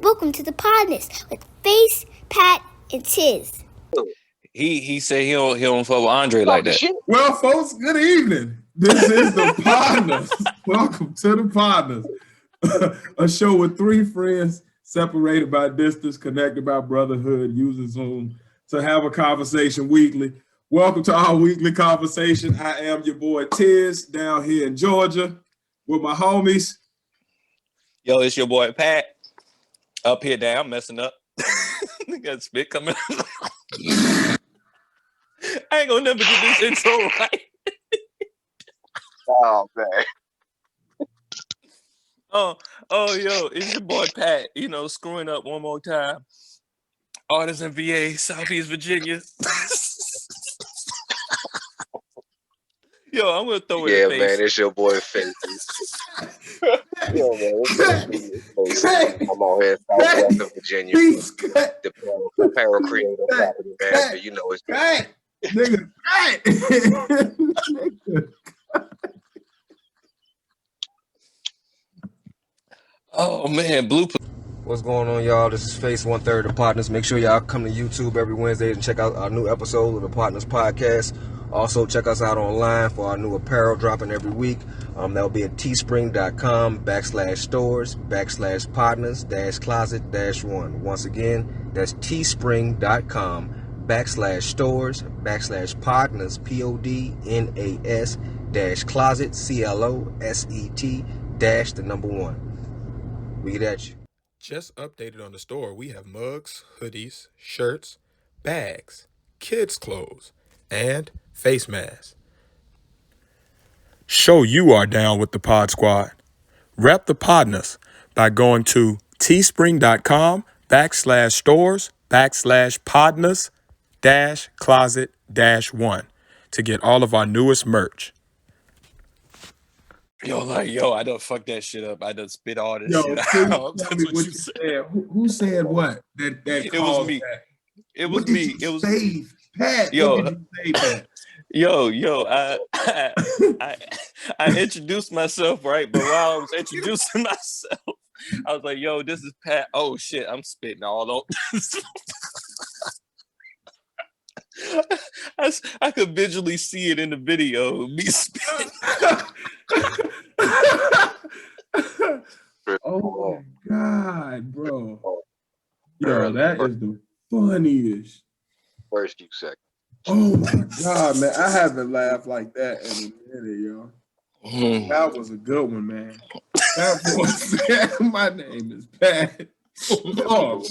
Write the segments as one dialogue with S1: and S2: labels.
S1: Welcome to the Podnas with Face, Pat, and Tiz.
S2: He said he don't fuck with Andre like that.
S3: Well, folks, good evening. This is the Podnas. Welcome to the Podnas, a show with three friends separated by distance, connected by brotherhood, using Zoom to have a conversation weekly. Welcome to our weekly conversation. I am your boy Tiz down here in Georgia with my homies.
S2: Yo, it's your boy Pat up here down messing up. Got spit coming. I ain't gonna never get this intro right.
S4: Oh man.
S2: Oh, yo, it's your boy Pat. You know, screwing up one more time. Artists in VA, Southeast Virginia. Yo, I'm gonna throw it in
S4: Yeah,
S2: face.
S4: man, it's your boy Face. Yo, man, it's I'm on here in Southwest of Virginia. The apparel creator property, man. So you know it's
S3: right. Nigga, right.
S2: Oh man, Blue.
S5: What's going on, y'all? This is Face 1/3 of Podnas. Make sure y'all come to YouTube every Wednesday and check out our new episode of the Podnas podcast. Also, check us out online for our new apparel dropping every week. That'll be at teespring.com/stores/Podnas-closet-1. Once again, that's teespring.com/stores/Podnas, PODNAS-closet, CLOSET-1. We get at you.
S6: Just updated on the store, we have mugs, hoodies, shirts, bags, kids' clothes, and face masks. Show you are down with the Pod Squad. Rep the Podnas by going to teespring.com/stores/Podnas-closet-1 to get all of our newest merch.
S2: Yo, I done fucked that shit up. I done spit all this shit
S3: Please
S2: out.
S3: tell me what you said. Who said what? That
S2: It was me.
S3: That?
S2: It was
S3: what
S2: me.
S3: Did you
S2: it was
S3: say, Pat.
S2: Yo.
S3: What did you say, Pat?
S2: Yo, I introduced myself, right? But while I was introducing myself, I was like, yo, this is Pat. Oh shit, I'm spitting all over. I could visually see it in the video. Me spitting.
S3: Oh my God, bro. Yo, that is the funniest.
S4: first few seconds.
S3: Oh my God, man. I haven't laughed like that in a minute, yo. That was a good one, man. That was my name is Pat. Oh.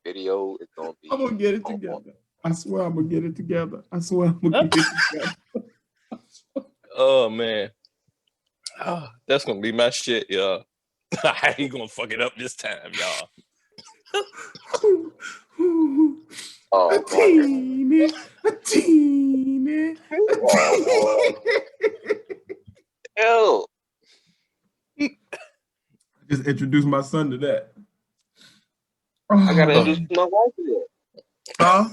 S4: Video is gonna be.
S3: I'm gonna get it together. I swear I'm gonna get it together. I swear I'm gonna get it together.
S2: Oh man. Oh, that's gonna be my shit, y'all. I ain't gonna fuck it up this time, y'all.
S3: A teeny.
S4: Ew.
S3: Just introduce my son to that.
S4: I gotta introduce my wife to it.
S3: Huh?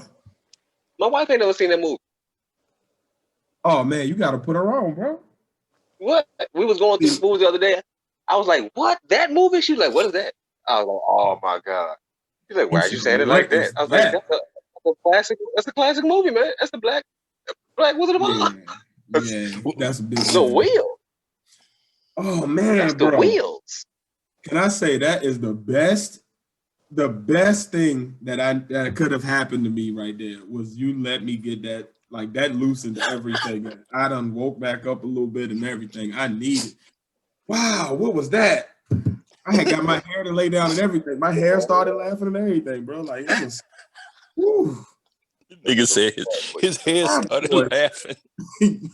S4: My wife ain't never seen that movie.
S3: Oh man, you gotta put her on, bro.
S4: What? We was going through the movies the other day. I was like, "What? That movie?" She was like, "What is that?" I was like, "Oh my God." She's like, "Why are you saying it like that?" I was like, "That's a classic. That's a classic movie, man. That's the Black Wizard of Oz.
S3: Yeah, that's a big
S4: The wheel.
S3: Oh man,
S4: That's the wheels."
S3: Can I say that is the best thing that could have happened to me right there was you let me get that, like that loosened everything. I done woke back up a little bit and everything I needed. Wow, what was that? I had got my hair to lay down and everything. My hair started laughing and everything, bro. Like it was. Whew.
S2: Nigga said his head started laughing.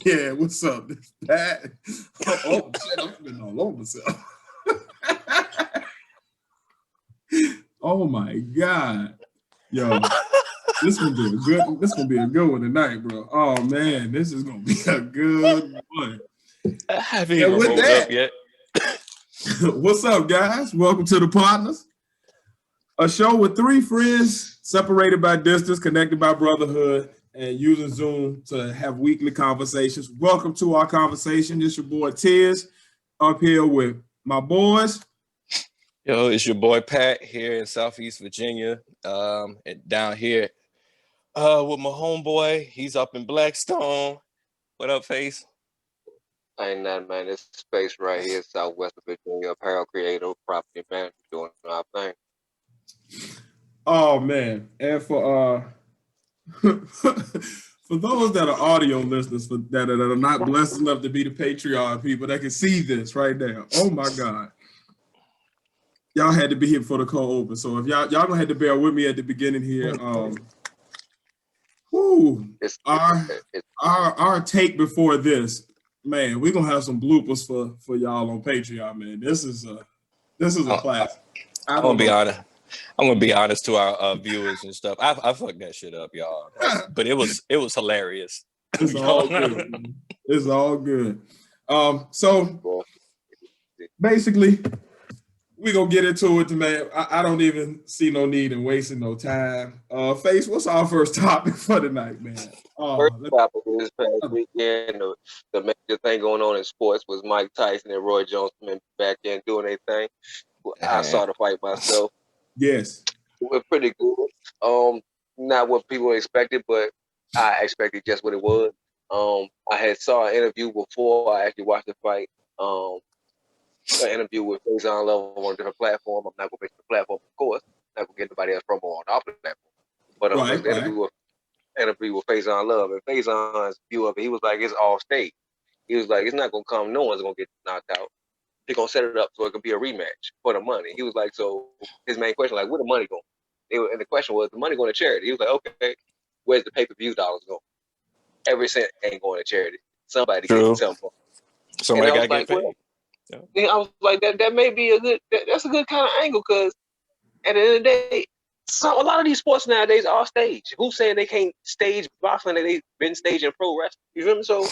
S3: Yeah, what's up? This Pat. Oh shit, I'm spitting all over myself. Oh my God. Yo, this gonna be a good one tonight, bro. Oh man, this is gonna be a good one.
S2: I haven't even rolled up yet.
S3: What's up, guys? Welcome to the Podnas, a show with three friends separated by distance, connected by brotherhood, and using Zoom to have weekly conversations. Welcome to our conversation. It's your boy Tiz up here with my boys.
S2: Yo, it's your boy Pat here in Southeast Virginia. And down here with my homeboy. He's up in Blackstone. What up, Face?
S4: Ain't nothing, man. This space right here, Southwest Virginia, apparel creator, property manager, doing our thing.
S3: Oh man. And for for those that are audio listeners that are not blessed enough to be the Patreon people that can see this right now. Oh my God. Y'all had to be here for the cold open. So if y'all gonna have to bear with me at the beginning here. Our take before this, man, we're gonna have some bloopers for y'all on Patreon, man. This is a classic.
S2: I'm gonna be honest to our viewers and stuff. I fucked that shit up, y'all. But it was hilarious.
S3: It's all good. Man. It's all good. So basically, we gonna get into it, man. I don't even see no need in wasting no time. Face, what's our first topic for tonight, man?
S4: First topic this past weekend, the major thing going on in sports was Mike Tyson and Roy Jones coming back in doing their thing. I saw the fight myself.
S3: Yes.
S4: It was pretty good. Not what people expected, but I expected just what it was. I had saw an interview before I actually watched the fight. An interview with Faison Love on a different platform. I'm not going to mention the platform, of course. I'm not going to get anybody else promo on our platform. But interview with Faison Love, and Faison's view of it, he was like, it's all stage. He was like, it's not going to come, no one's going to get knocked out. They're going to set it up so it could be a rematch for the money. He was like, so his main question, like, where the money going? And the question was, the money going to charity? He was like, okay, where's the pay-per-view dollars going? Every cent ain't going to charity. Somebody getting something.
S2: Somebody got to get paid.
S4: Yeah. I was like, that may be that's a good kind of angle, because at the end of the day, a lot of these sports nowadays are stage. Who's saying they can't stage boxing and they've been staging pro wrestling? You feel me? So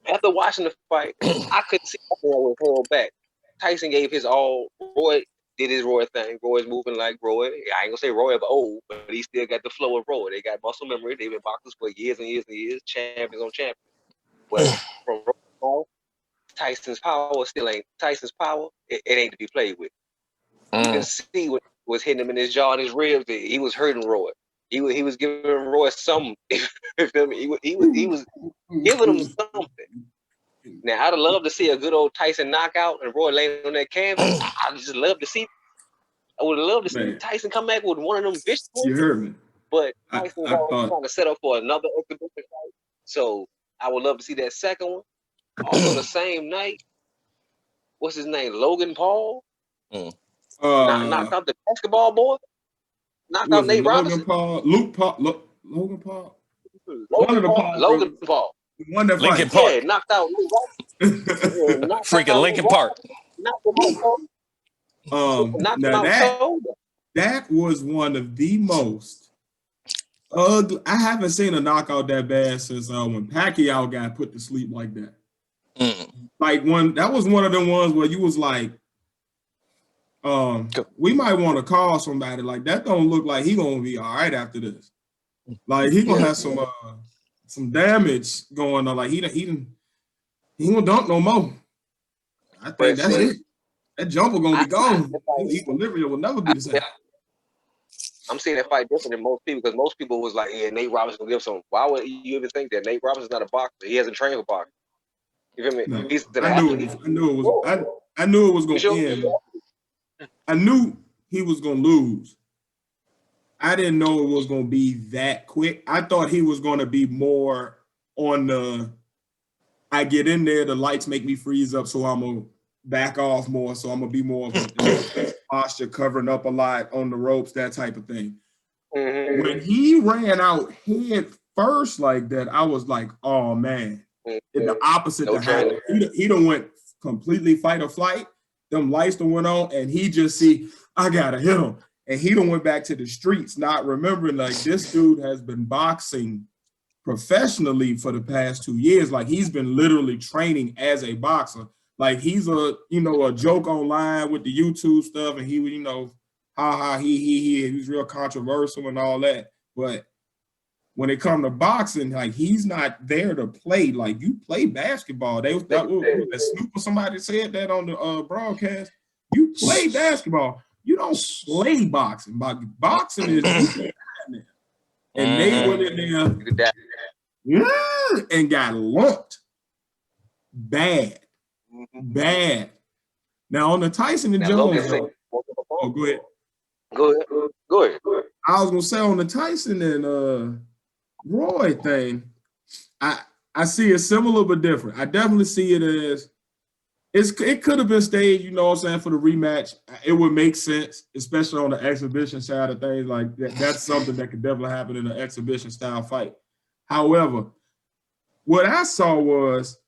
S4: after watching the fight, I couldn't see nothing that was held back. Tyson gave his all. Roy did his Roy thing. Roy's moving like Roy. I ain't gonna say Roy of old, but he still got the flow of Roy. They got muscle memory. They've been boxers for years and years and years, champions on champions. But from Roy, Tyson's power still ain't Tyson's power. It ain't to be played with. You can see what was hitting him in his jaw and his ribs. He was hurting Roy. He was giving Roy something. You feel me? He was giving him something. Now I'd love to see a good old Tyson knockout and Roy laying on that canvas. I just love to see. I would love to see Tyson come back with one of them vicious ones.
S3: You heard me.
S4: But Tyson was trying to set up for another exhibition fight. So I would love to see that second one. Also the same night, what's his name? Logan Paul? Knocked out the basketball boy? Knocked out Nate Robinson?
S3: Logan Paul.
S4: Logan Paul.
S3: Won that
S2: Lincoln
S3: fight.
S2: Park.
S4: Yeah, knocked out Nate Robinson.
S2: Freaking Lincoln Park.
S4: Knocked him out.
S3: That was one of the most ugly. I haven't seen a knockout that bad since when Pacquiao got put to sleep like that. Like that was one of them ones where you was like, we might want to call somebody. Like that don't look like he gonna be all right after this. Like he gonna have some damage going on. Like he won't dunk no more. I think that's it. That jumper gonna be gone. Equilibrium will never be the same.
S4: I'm seeing that fight different than most people, because most people was like, yeah, Nate Robinson will give some. Why would you even think that? Nate Robinson's not a boxer. He hasn't trained for boxing. You feel me?
S3: No,
S4: He's an
S3: I knew it was gonna end. I knew he was gonna lose. I didn't know it was gonna be that quick. I thought he was gonna be more on the I get in there, the lights make me freeze up, so I'm gonna back off more. So I'm gonna be more of a posture, covering up a lot on the ropes, that type of thing. Mm-hmm. When he ran out head first like that, I was like, oh man. Mm-hmm. The opposite to happen. He done went completely fight or flight. Them lights done went on, and he just see, I gotta hit him. And he done went back to the streets, not remembering like this dude has been boxing professionally for the past 2 years. Like he's been literally training as a boxer. Like he's a joke online with the YouTube stuff, and he was, he's real controversial and all that. But when it comes to boxing, like he's not there to play. Like you play basketball. Snoop or somebody said that on the broadcast. You play basketball. You don't play boxing. Boxing is and they went in there and got lumped bad. Now on the Tyson and Jones, go ahead.
S4: Go ahead.
S3: I was gonna say on the Tyson and Roy thing, I see it similar but different. I definitely see it as it could have been staged, you know what I'm saying, for the rematch. It would make sense, especially on the exhibition side of things. Like that's something that could definitely happen in an exhibition style fight. However, what I saw was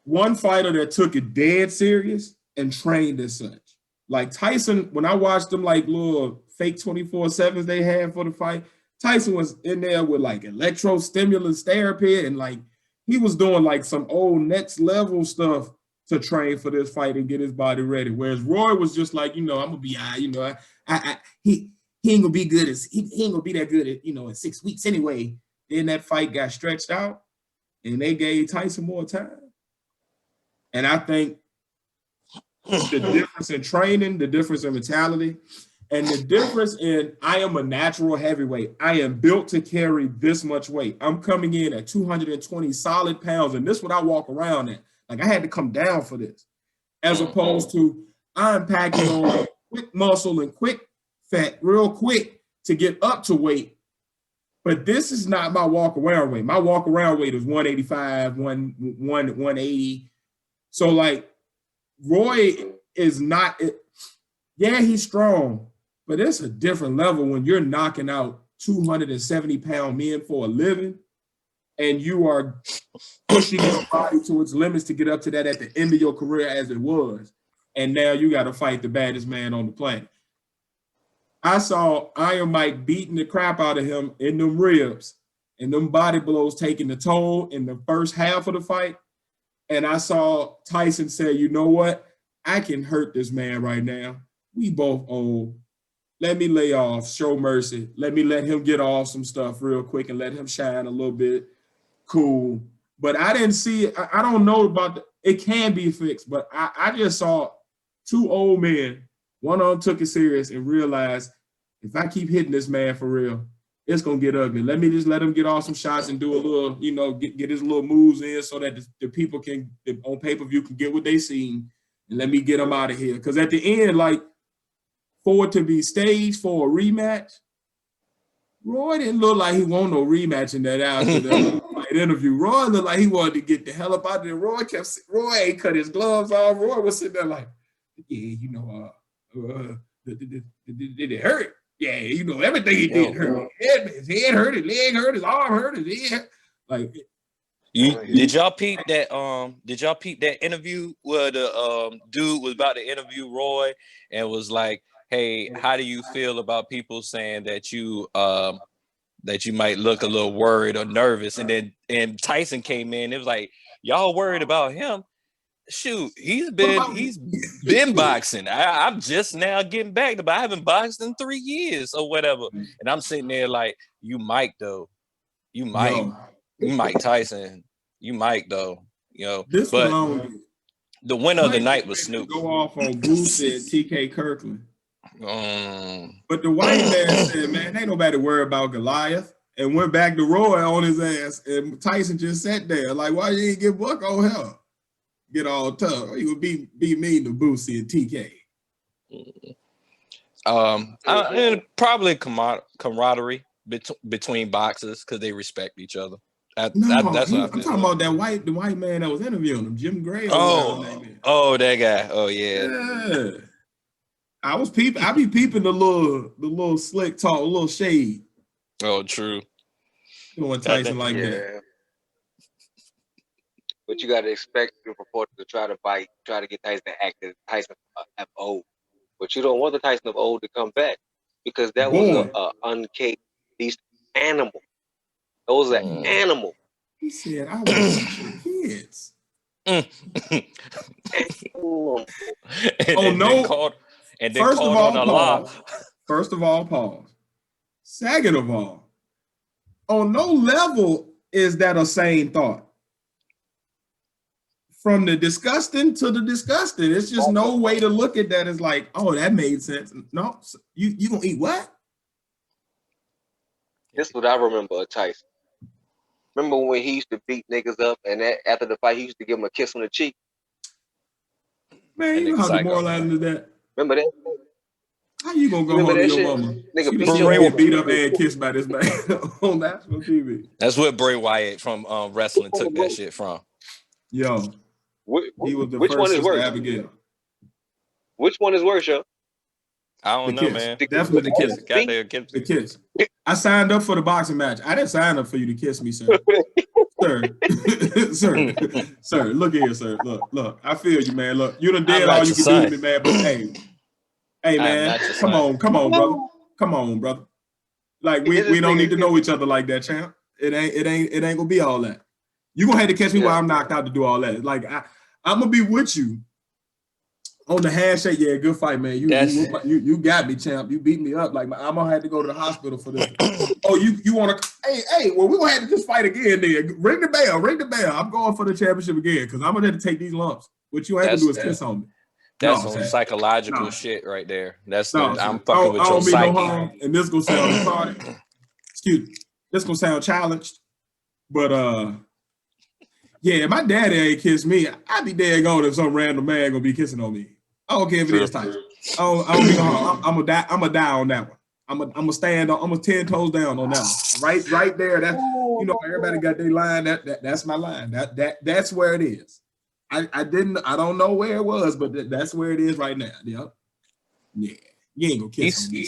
S3: one fighter that took it dead serious and trained as such. Like Tyson, when I watched them like little fake 24/7s they had for the fight, Tyson was in there with like electrostimulus therapy and like he was doing like some old next level stuff to train for this fight and get his body ready. Whereas Roy was just like, I'm gonna be he ain't gonna be good as he ain't gonna be that good at in 6 weeks anyway. Then that fight got stretched out and they gave Tyson more time. And I think the difference in training, the difference in mentality, and the difference in I am a natural heavyweight. I am built to carry this much weight. I'm coming in at 220 solid pounds, and this is what I walk around at. Like I had to come down for this, as opposed to I'm packing on quick muscle and quick fat real quick to get up to weight. But this is not my walk around weight. My walk around weight is 185, 180. So like Roy is not, yeah, he's strong, but it's a different level when you're knocking out 270-pound men for a living and you are pushing your body to its limits to get up to that at the end of your career as it was. And now you got to fight the baddest man on the planet. I saw Iron Mike beating the crap out of him in them ribs and them body blows taking the toll in the first half of the fight. And I saw Tyson say, you know what? I can hurt this man right now. We both old. Let me lay off, show mercy. Let him get off some stuff real quick and let him shine a little bit. Cool. But I didn't see it. I don't know about it can be fixed, but I just saw two old men. One of them took it serious and realized if I keep hitting this man for real, it's going to get ugly. Let me just let him get off some shots and do a little, get his little moves in so that the people can, on pay-per-view, can get what they seen. And let me get him out of here. Because at the end, like, for it to be staged for a rematch, Roy didn't look like he wanted no rematch in that after the fight interview. Roy looked like he wanted to get the hell up out of there. Roy ain't cut his gloves off. Roy was sitting there like, yeah, did it hurt? Yeah, everything he did hurt. His head hurt, his leg hurt, his arm hurt, his head. Like,
S2: did y'all peep that interview where the dude was about to interview Roy and was like, hey, how do you feel about people saying that you might look a little worried or nervous? And Tyson came in, it was like, y'all worried about him? Shoot, he's been boxing. I'm just now getting back to, but I haven't boxed in 3 years or whatever. And I'm sitting there like, you might though. You might Tyson. You might though.
S3: This
S2: but
S3: alone,
S2: the winner of the night was Snoop.
S3: Go off on Boosie and TK Kirkland. But the white man said, man, ain't nobody worried about Goliath. And went back to Roy on his ass. And Tyson just sat there like, why you ain't get Buck on hell? Get all tough. He would be mean to Boosie and TK.
S2: And probably camaraderie between boxers because they respect each other. That's what I'm
S3: talking about the white man that was interviewing him, Jim Gray.
S2: That guy. Oh yeah.
S3: I be peeping the little slick talk, a little shade.
S2: Oh, true.
S3: Doing Tyson like that.
S4: But you got to expect the reporter to try to get Tyson to act as Tyson of old. But you don't want the Tyson of old to come back because that was a uncaged beast animal. Those are animal.
S3: He said, I want kids. First of all, pause. Second of all, on no level is that a sane thought. From the disgusting to the disgusting, it's just no way to look at that as like, oh, that made sense. No, you gonna eat what?
S4: This is what I remember of Tyson. Remember when he used to beat niggas up, and after the fight, he used to give him a kiss on the cheek?
S3: Man, you know how demoralizing is that?
S4: Remember that?
S3: How you gonna go home to your mama?
S4: Nigga
S3: She
S4: beat
S3: done
S4: your
S3: get beat up and kissed by this man on national TV.
S2: That's where Bray Wyatt from wrestling took that shit from.
S3: Yo, he was the
S4: which
S3: first
S4: one is worse?
S3: Abigail.
S4: Which one is worse, yo?
S2: I don't know, man.
S3: Definitely the kiss.
S2: The
S3: kiss. I signed up for the boxing match. I didn't sign up for you to kiss me, sir. Sir, look here, sir. Look. I feel you, man. Look, you done did all you can do to me, man. But hey, man, come on, brother. Like we don't need to know each other like that, champ. It ain't gonna be all that. You gonna have to catch me while I'm knocked out to do all that. Like I'm gonna be with you on the handshake. Yeah, good fight, man. You got me, champ. You beat me up. Like I'm gonna have to go to the hospital for this. Oh, you want to? Hey. Well, we gonna have to just fight again. Then ring the bell. I'm going for the championship again because I'm gonna have to take these lumps. What you have to do is kiss on me.
S2: That's some psychological shit right there. I'm fucking with your psyche.
S3: No harm, and this gonna sound retarded. Excuse me. This gonna sound challenged, but yeah, my daddy ain't kissed me. I'd be dead gone if some random man gonna be kissing on me. I don't care if it is Tyson. I'm gonna die on that one. I'm gonna stand on. I'm gonna 10 toes down on that one. Right there. That's everybody got their line. That's my line. That's where it is. I don't know where it was, but that's where it is right now. Yep. Yeah. You ain't gonna kiss me.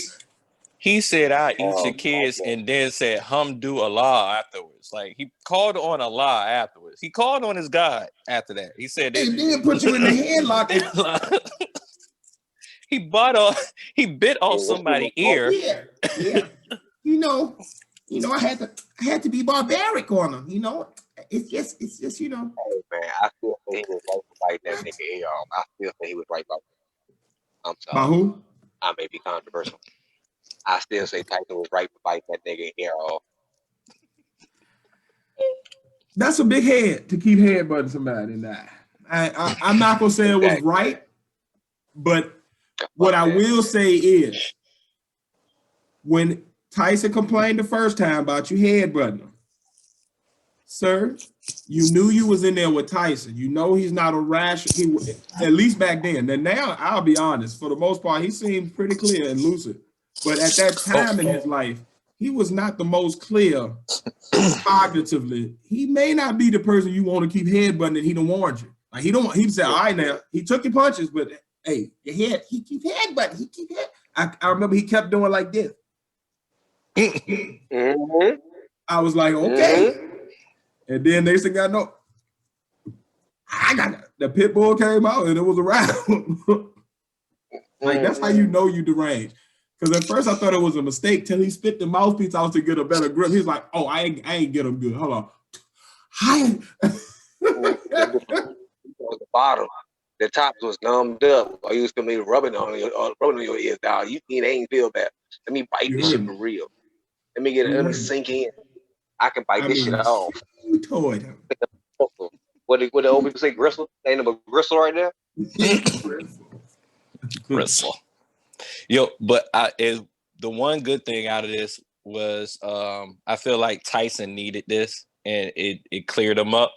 S2: He said, "I eat your kids," and then said, "Hamdu Allah" afterwards. Like he called on Allah afterwards. He called on his God after that. He said,
S3: "They did put you in the headlock."
S2: He bit off somebody's ear.
S3: Yeah. You know, I had to be barbaric on him. You know, it's just.
S4: Hey, man, I still think he was right to bite that nigga ear off. I still think he was right about that. I'm sorry.
S3: By who?
S4: I may be controversial. I still say Tyson was right to bite that nigga ear off.
S3: That's a big head to keep headbutting somebody. I'm not gonna say it was right, but what I will say is when Tyson complained the first time about you headbutting him, sir, you knew you was in there with Tyson. You know he's not a rash. At least back then. And now, I'll be honest, for the most part, he seemed pretty clear and lucid. But at that time in his life, he was not the most clear cognitively. He may not be the person you want to keep headbutting, and he don't warn you. Like he said, all right now, he took your punches, but hey, your head, he keep headbutting. I remember he kept doing like this.
S4: Mm-hmm.
S3: I was like, okay. Mm-hmm. And then next thing I know, the pit bull came out and it was around. Like that's how you know you deranged. Because at first I thought it was a mistake till he spit the mouthpiece out to get a better grip. He's like, oh, I ain't get him good. Hold on.
S4: The bottom, the top was numbed up. Or you was gonna be rubbing on your ears, dog. You ain't feel bad. Let me bite this shit for real. Let me sink in. I can bite this shit off.
S3: You toyed him.
S4: What the old people say, gristle? Ain't no gristle right there?
S2: Gristle. Yo, but the one good thing out of this was I feel like Tyson needed this and it cleared him up.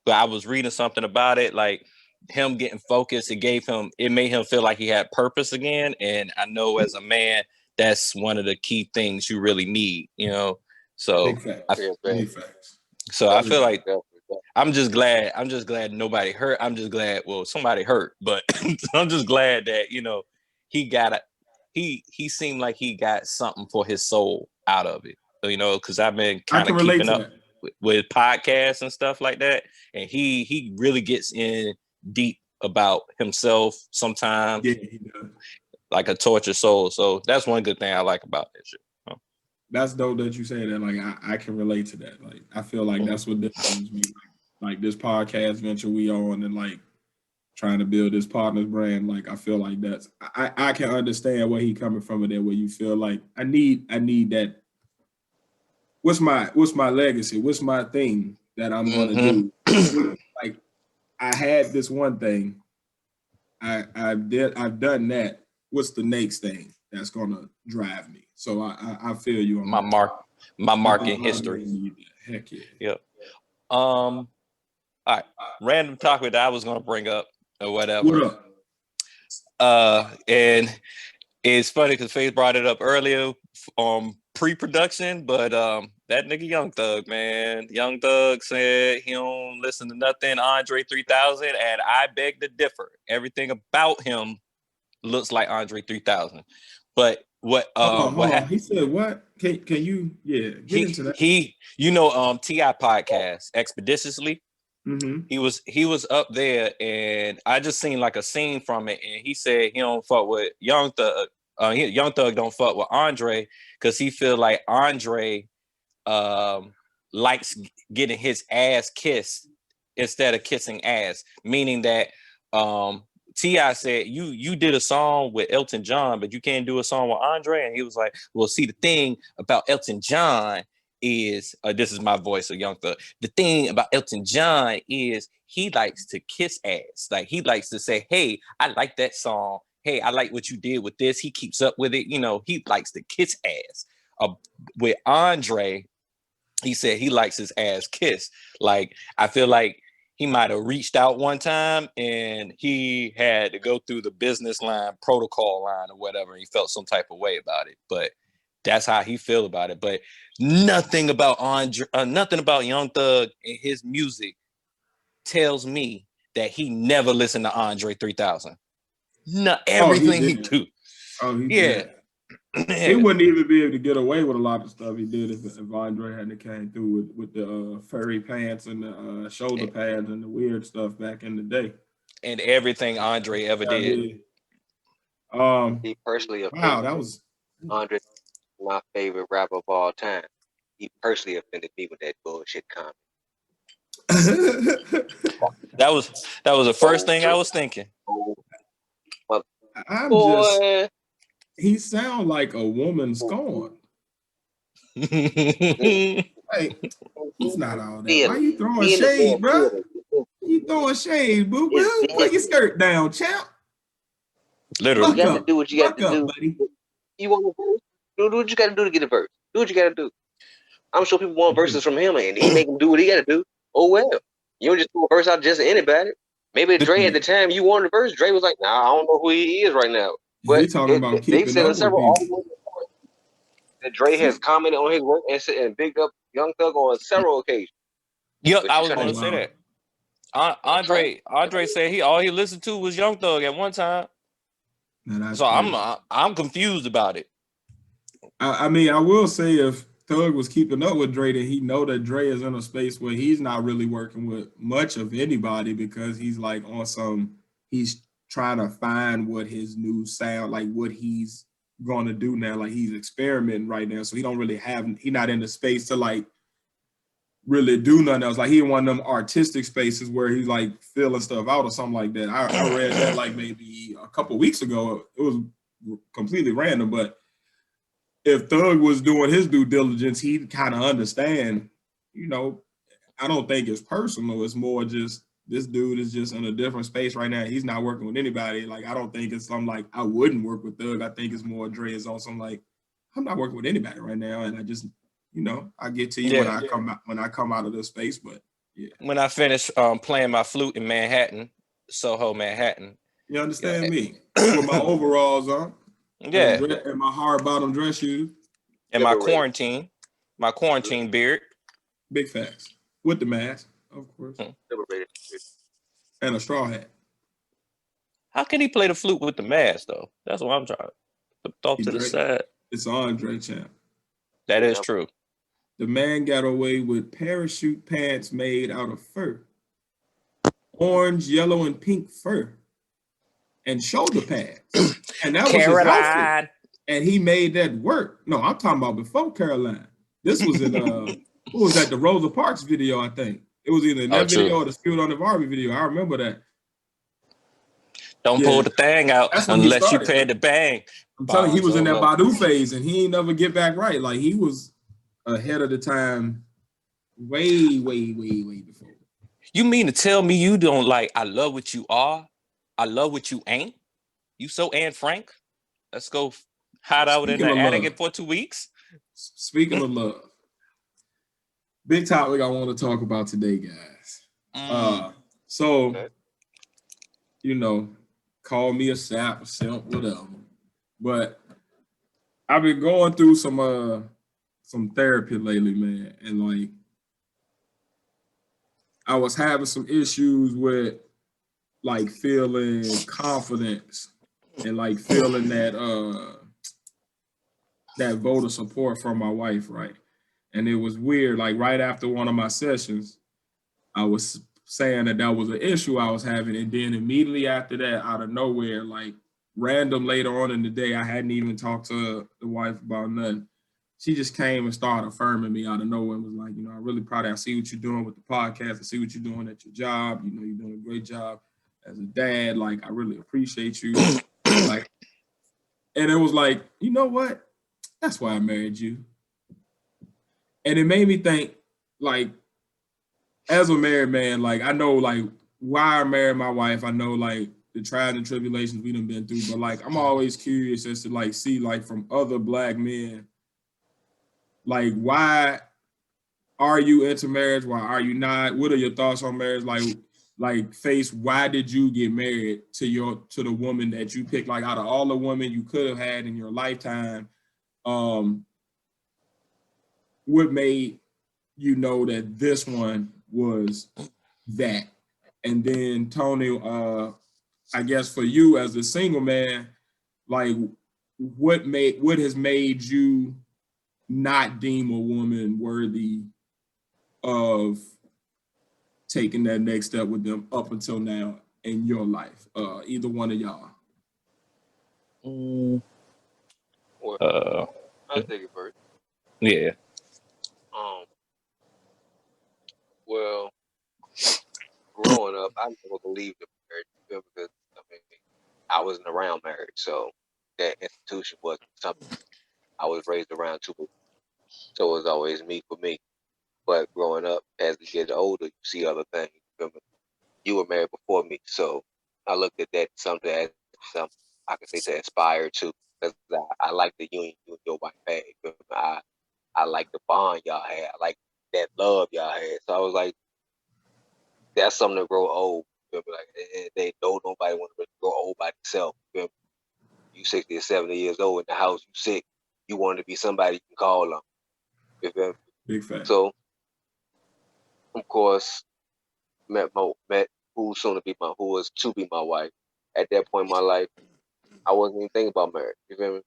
S2: But I was reading something about it, like him getting focused, it made him feel like he had purpose again. And I know as a man, that's one of the key things you really need, you know. So
S3: Big facts.
S2: So I feel like I'm just glad nobody hurt. I'm just glad, somebody hurt, but I'm just glad that, you know, he seemed like he got something for his soul out of it, you know, because I've been kind of keeping up with podcasts and stuff like that. And he really gets in deep about himself sometimes, like a tortured soul. So that's one good thing I like about that shit.
S3: That's dope that you say that. Like I can relate to that. Like I feel like that's what differentiates me. Like this podcast venture we on and like trying to build this Podnas brand. Like I feel like I can understand where he coming from there. Where you feel like I need that what's my legacy? What's my thing that I'm gonna do? Like I had this one thing. I've done that. What's the next thing that's gonna drive me? So I feel you on
S2: my mark in history.
S3: Heck yeah.
S2: Yep. All right. Random topic that I was gonna bring up or whatever.
S3: What up?
S2: And it's funny because Faith brought it up earlier pre-production, but that nigga Young Thug, man. Young Thug said he don't listen to nothing Andre 3000, and I beg to differ. Everything about him looks like Andre 3000. But what
S3: Hold on. He said what? Can you get into that?
S2: He T.I. podcast Expeditiously.
S3: Mm-hmm.
S2: He was up there, and I just seen like a scene from it, and he said he don't fuck with Young Thug. Young Thug don't fuck with Andre because he feel like Andre likes getting his ass kissed instead of kissing ass. Meaning that T.I. said you did a song with Elton John, but you can't do a song with Andre, and he was like, well, see, the thing about Elton John is this is my voice of Young Thug. The thing about Elton John is he likes to kiss ass. Like he likes to say, hey, I like that song. Hey, I like what you did with this. He keeps up with it. You know, he likes to kiss ass. With Andre, he said he likes his ass kissed. Like I feel like he might have reached out one time and he had to go through the business line, protocol line or whatever. And he felt some type of way about it. But that's how he feel about it. But nothing about Andre, nothing about Young Thug and his music tells me that he never listened to Andre 3000. No, everything he do.
S3: Oh, he
S2: yeah.
S3: He wouldn't even be able to get away with a lot of stuff he did if Andre hadn't came through with the furry pants and the shoulder pads and the weird stuff back in the day.
S2: And everything Andre ever did.
S4: He personally offended.
S3: Wow, that was
S4: Andre, my favorite rapper of all time. He personally offended me with that bullshit comment.
S2: That was the first thing I was thinking.
S3: He sound like a woman scorned. Hey, it's not all that. Why you throwing shade, bro? You throwing shade, boo boo. Put your skirt down, champ.
S2: Literally.
S4: You got to do what you got to do.
S3: Buddy.
S4: You want to do what you got to do to get a verse. Do what you got to do. I'm sure people want verses from him, and he make him do what he got to do. Oh well, you don't just throw a verse out just to anybody. Maybe Dre at the time you wanted a verse, Dre was like, "Nah, I don't know who he is right now." But
S3: talking about
S4: they've said in several
S3: people.
S4: that Dre has commented on his work and bigged up Young Thug on several occasions.
S2: Yep, I was going to say that. Andre said all he listened to was Young Thug at one time. So I'm confused about it.
S3: I mean, I will say if Thug was keeping up with Dre, then he know that Dre is in a space where he's not really working with much of anybody because he's like on he's trying to find what his new sound, like what he's going to do now. Like he's experimenting right now. So he's not in the space to like really do nothing else. Like he in one of them artistic spaces where he's like filling stuff out or something like that. I read that like maybe a couple weeks ago. It was completely random, but if Thug was doing his due diligence, he'd kind of understand, I don't think it's personal. It's more just this dude is just in a different space right now. He's not working with anybody. Like, I don't think it's something like I wouldn't work with Thug. I think it's more Dre is on some like, I'm not working with anybody right now. And I just, I get to you when I come out of this space. But yeah.
S2: When I finish playing my flute in Manhattan, Soho, Manhattan.
S3: You understand me? With my overalls on.
S2: Yeah.
S3: And my hard bottom dress shoes.
S2: And my quarantine beard.
S3: Big facts. With the mask, of course. And a straw hat.
S2: How can he play the flute with the mask, though? That's what I'm trying to throw to the side.
S3: It's Andre, champ.
S2: That is true.
S3: The man got away with parachute pants made out of fur. Orange, yellow, and pink fur. And shoulder pads. And that was his outfit. And he made that work. No, I'm talking about before Caroline. This was in what was that? The Rosa Parks video, I think. It was either in that video or the Spirit on the Barbie video. I remember that.
S2: Don't pull the thing out unless you pay the bang.
S3: I'm telling you, he was in that Badu phase and he ain't never get back right. Like he was ahead of the time, way before.
S2: You mean to tell me you don't like I love what you are, I love what you ain't? You so Anne Frank? Let's go hide out in
S3: Speaking
S2: the
S3: of love,
S2: attic for 2 weeks.
S3: speaking of love, big topic I want to talk about today, guys. So
S4: Okay.
S3: you know, call me a sap, a simp, whatever. But I've been going through some therapy lately, man, and like I was having some issues with like feeling confidence and like feeling that vote of support from my wife, right? And it was weird. Like right after one of my sessions, I was saying that was an issue I was having, and then immediately after that, out of nowhere, like random later on in the day, I hadn't even talked to the wife about nothing. She just came and started affirming me out of nowhere and was like, you know, I'm really proud of you. I see what you're doing with the podcast. I see what you're doing at your job. You know, you're doing a great job as a dad. Like, I really appreciate you. Like, and it was like, you know what? That's why I married you. And it made me think, like, as a married man, like I know like why I married my wife. I know like the trials and tribulations we done been through, but like I'm always curious as to like see like from other black men, like why are you into marriage? Why are you not? What are your thoughts on marriage? Like Face, why did you get married to the woman that you picked? Like out of all the women you could have had in your lifetime, what made you know that this one was that? And then Tony, I guess for you as a single man, like what has made you not deem a woman worthy of taking that next step with them up until now in your life? Either one of y'all.
S4: Well,
S2: Uh,
S4: I'll take it first.
S2: yeah.
S4: Um, well, growing up, I never believed in marriage because I mean, I wasn't around marriage, so that institution wasn't something I was raised around too. So it was always me for me. But growing up, as you get older, you see other things. You were married before me, so I looked at that something as something I could say to aspire to. Because I like the union you and your wife had. I like the bond y'all had. I like that love y'all had. So I was like, that's something to grow old. Like they don't nobody want to really grow old by themselves. You 60 or 70 years old in the house, you sick. You want to be somebody you can call on. You feel me?
S3: Big fact.
S4: So of course, met who soon to be who was to be my wife. At that point in my life, I wasn't even thinking about marriage. You feel me?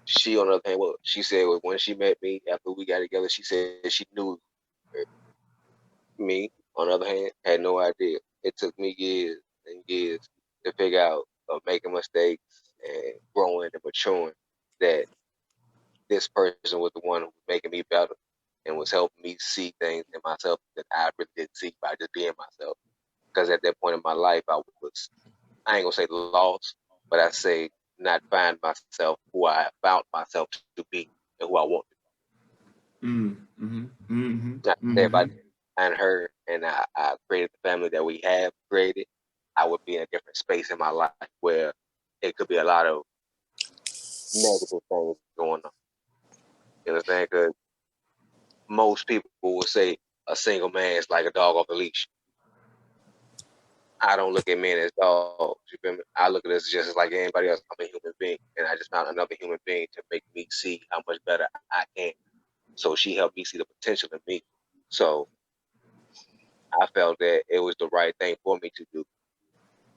S4: She, on the other hand, well, she said when she met me after we got together, she said she knew me. On the other hand, had no idea. It took me years and years to figure out of making mistakes and growing and maturing that this person was the one who was making me better and was helping me see things in myself that I really didn't see by just being myself. Because at that point in my life, I ain't gonna say lost, but I say not find myself who I found myself to be and who I want to be. If I didn't find her and I created the family that we have created, I would be in a different space in my life where it could be a lot of negative things going on. You understand? Because most people will say a single man is like a dog off a leash. I don't look at men as dogs. You feel me? I look at this just like anybody else. I'm a human being, and I just found another human being to make me see how much better I can. So she helped me see the potential in me. So I felt that it was the right thing for me to do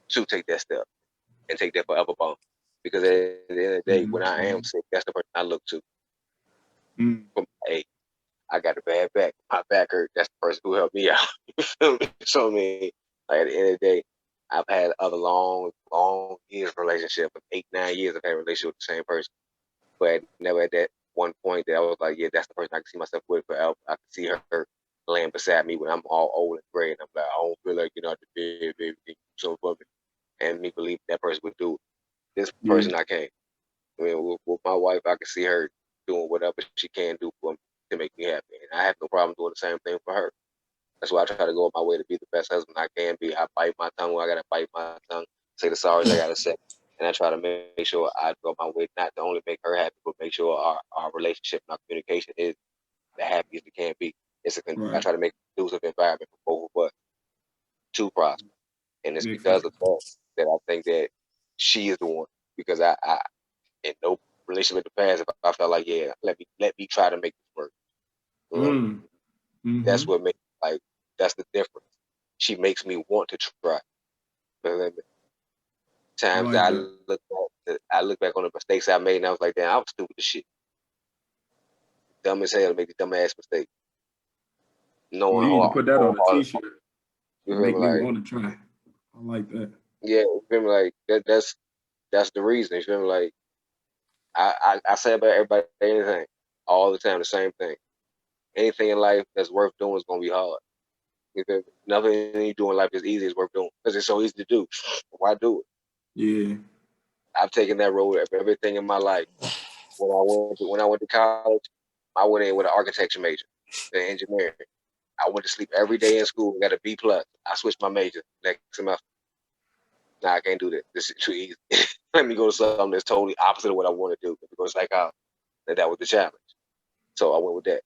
S4: to take that step and take that forever bond. Because at the end of the day, when I am sick, that's the person I look to. For hey, I got a bad back. My back hurt. That's the person who helped me out. You feel me? So I mean, like at the end of the day, I've had other long years of relationship, 8-9 years I've had a relationship with the same person. But never at that one point that I was like, yeah, that's the person I can see myself with forever. I can see her laying beside me when I'm all old and gray, and I'm like, I don't feel like you know the bed, baby, so for me. And me believe that person would do it. This person I can't. I mean, with my wife, I can see her doing whatever she can do for me to to make me happy. And I have no problem doing the same thing for her. That's why I try to go on my way to be the best husband I can be. I bite my tongue when I gotta bite my tongue, say the sorries I gotta say. And I try to make sure I go my way not to only make her happy, but make sure our relationship and our communication is the happiest it can be. I try to make a conducive environment for both of us to prosper. And it's because of that I think that she is the one. Because I in no relationship in the past, if I felt like, yeah, let me try to make this work. That's what makes that's the difference. She makes me want to try. Times that I look back on the mistakes I made, and I was like, damn, I was stupid as shit, dumb as hell to make these dumb ass mistakes.
S3: You need to put that on a t-shirt. Make me want to try. I like that.
S4: Yeah, you feel me? Like that's the reason. You feel me? Like I say about everybody anything all the time, the same thing. Anything in life that's worth doing is gonna be hard. You feel me? Nothing you do in life is easy is worth doing because it's so easy to do. Why do it?
S3: Yeah.
S4: I've taken that road of everything in my life. When I went to college, I went in with an architecture major, in engineering. I went to sleep every day in school and got a B+. I switched my major next semester. Nah, I can't do that. This is too easy. Let me go to something that's totally opposite of what I want to do. Because like that was the challenge. So I went with that.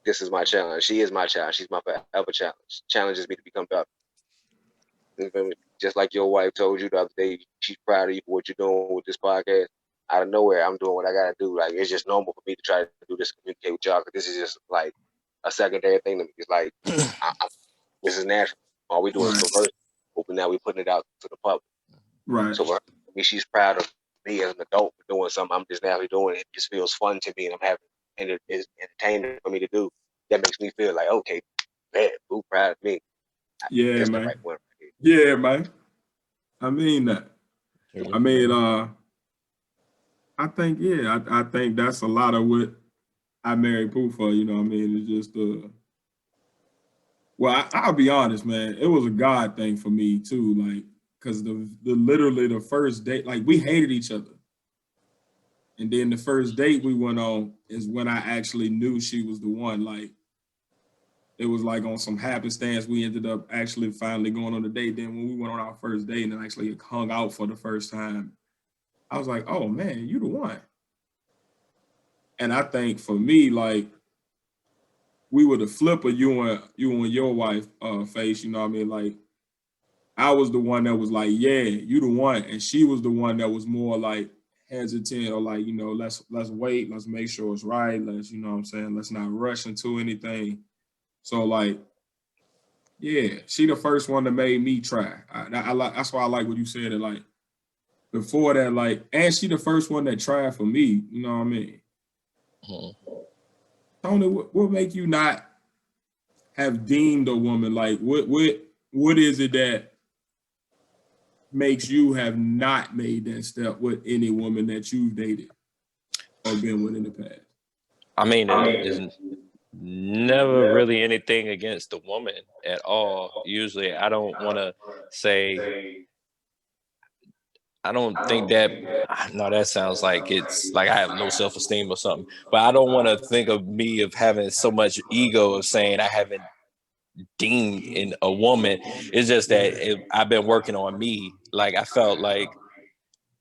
S4: This is my challenge. She is my challenge. She's my forever challenge. Challenges me to become better. Just like your wife told you the other day, she's proud of you for what you're doing with this podcast. Out of nowhere, I'm doing what I gotta do. Like, it's just normal for me to try to do this, communicate with y'all, because this is just like a secondary thing to me. It's like this is natural. All we doing is conversing, but now we're putting it out to the public.
S3: Right.
S4: So for me, she's proud of me as an adult for doing something I'm just naturally doing. It just feels fun to me, and I'm having, and it's entertaining for me to do. That makes me feel like, okay, man, who's proud of me?
S3: Yeah,
S4: that's
S3: man.
S4: The right one.
S3: Yeah, man. I mean that. I mean, I think, I think that's a lot of what I married Pooh for, you know what I mean? It's just, well, I'll be honest, man. It was a God thing for me too, like, because literally the first date, like, we hated each other. And then the first date we went on is when I actually knew she was the one. Like, it was like on some happenstance, we ended up actually finally going on a date. Then when we went on our first date and actually hung out for the first time, I was like, oh man, you the one. And I think for me, like, we were the flip of you and your wife face, you know what I mean? Like, I was the one that was like, yeah, you the one. And she was the one that was more like hesitant or like, you know, let's wait, let's make sure it's right. Let's, you know what I'm saying? Let's not rush into anything. So like, yeah, she the first one that made me try. I like, that's why I like what you said. That like before that, like, and she the first one that tried for me. You know what I mean? Tony, what make you not have deemed a woman? Like, what is it that makes you have not made that step with any woman that you've dated or been with in the past?
S2: I mean, it's never really anything against the woman at all. Usually, I don't want to say. I don't think that. No, that sounds like it's like I have low self-esteem or something. But I don't want to think of me of having so much ego of saying I haven't deemed in a woman. It's just that I've been working on me. Like, I felt like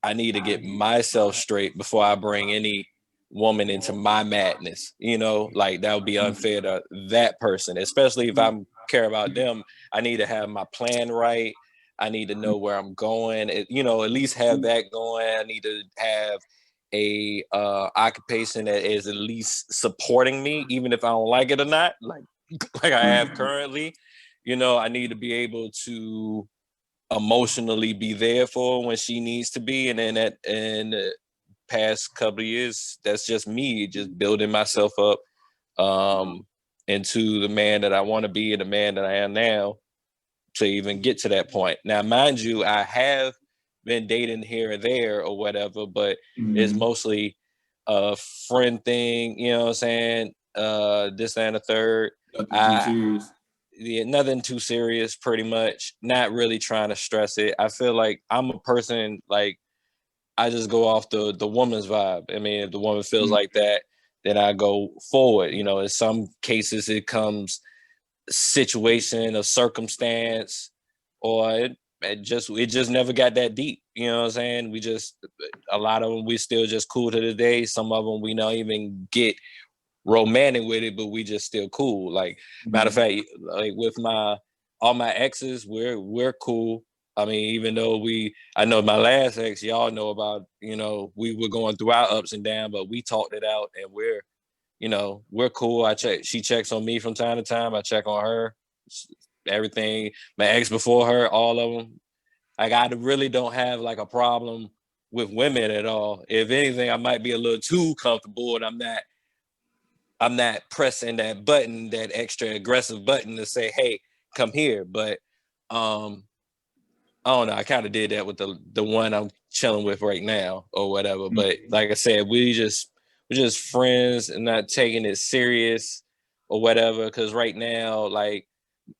S2: I need to get myself straight before I bring any woman into my madness. You know, like that would be unfair to that person, especially if I'm care about them. I need to have my plan right. I need to know where I'm going. You know, at least have that going. I need to have a occupation that is at least supporting me, even if I don't like it or not. Like I have currently. You know, I need to be able to emotionally be there for her when she needs to be. And then in the past couple of years, that's just me just building myself up into the man that I want to be and the man that I am now to even get to that point. Now, mind you, I have been dating here and there or whatever, but it's mostly a friend thing, you know what I'm saying? This and the third. Nothing too serious, pretty much. Not really trying to stress it. I feel like I'm a person, like, I just go off the woman's vibe. I mean, if the woman feels like that, then I go forward. You know, in some cases it comes situation or circumstance, or it just never got that deep. You know what I'm saying? We just, a lot of them we still just cool to the day. Some of them we don't even get romantic with it, but we just still cool. Like matter of fact, like with all my exes, we're cool. I mean, even though I know my last ex, y'all know about, you know, we were going through our ups and downs, but we talked it out and we're cool. She checks on me from time to time. I check on her. Everything, my ex before her, all of them. Like I really don't have like a problem with women at all. If anything, I might be a little too comfortable, and I'm not pressing that button, that extra aggressive button to say, "Hey, come here." But I don't know. I kind of did that with the one I'm chilling with right now, or whatever. But like I said, we're just friends and not taking it serious or whatever. Because right now, like,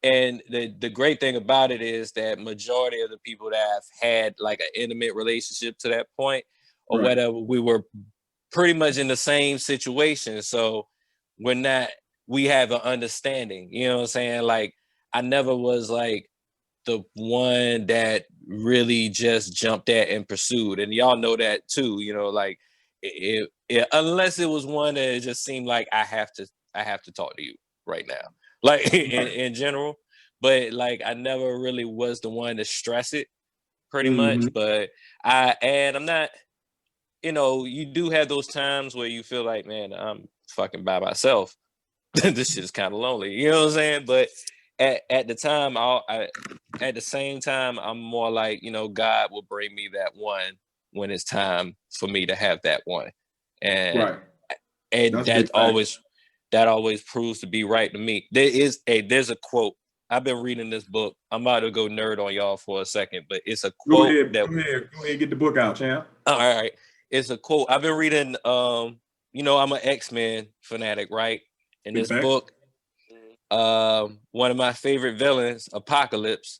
S2: and the great thing about it is that majority of the people that have had like an intimate relationship to that point or whatever, we were pretty much in the same situation. So we have an understanding. You know what I'm saying? Like, I never was like the one that really just jumped at and pursued, and y'all know that too. You know, like unless it was one that it just seemed like I have to talk to you right now, like in general. But like I never really was the one to stress it, pretty much. But I'm not. You know, you do have those times where you feel like, man, I'm fucking by myself. This shit is kind of lonely. You know what I'm saying? But at the time, at the same time, I'm more like, you know, God will bring me that one when it's time for me to have that one, and
S3: That's
S2: that always proves to be right to me. There's a quote. I've been reading this book. I'm about to go nerd on y'all for a second, but it's a
S3: Go
S2: quote
S3: ahead.
S2: that.
S3: Go ahead. Get the book out, champ.
S2: All right, it's a quote. I've been reading. You know, I'm an X-Men fanatic, right? In
S3: Big
S2: this
S3: facts.
S2: book, one of my favorite villains, Apocalypse,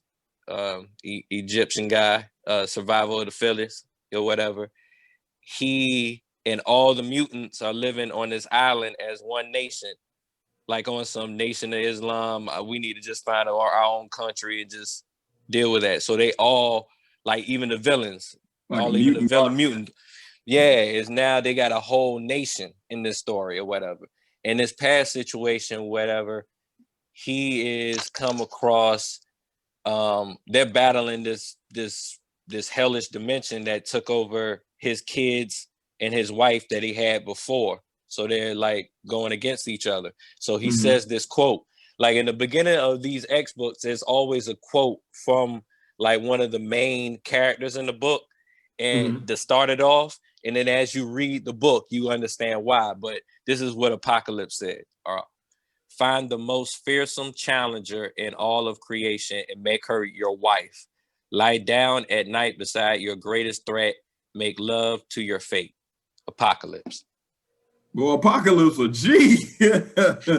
S2: Egyptian guy, survival of the fittest or whatever. He and all the mutants are living on this island as one nation, like on some Nation of Islam. We need to just find our own country and just deal with that. So they all, like even the villains,
S3: Like a
S2: even the
S3: mutant.
S2: villain mutant, yeah, is now they got a whole nation in this story or whatever. In this past situation, whatever, he is come across. They're battling this hellish dimension that took over his kids and his wife that he had before. So they're like going against each other. So he says this quote, like in the beginning of these X books, there's always a quote from like one of the main characters in the book, and to start it off. And then as you read the book, you understand why. But this is what Apocalypse said. Find the most fearsome challenger in all of creation and make her your wife. Lie down at night beside your greatest threat. Make love to your fate. Apocalypse.
S3: Well, Apocalypse a G.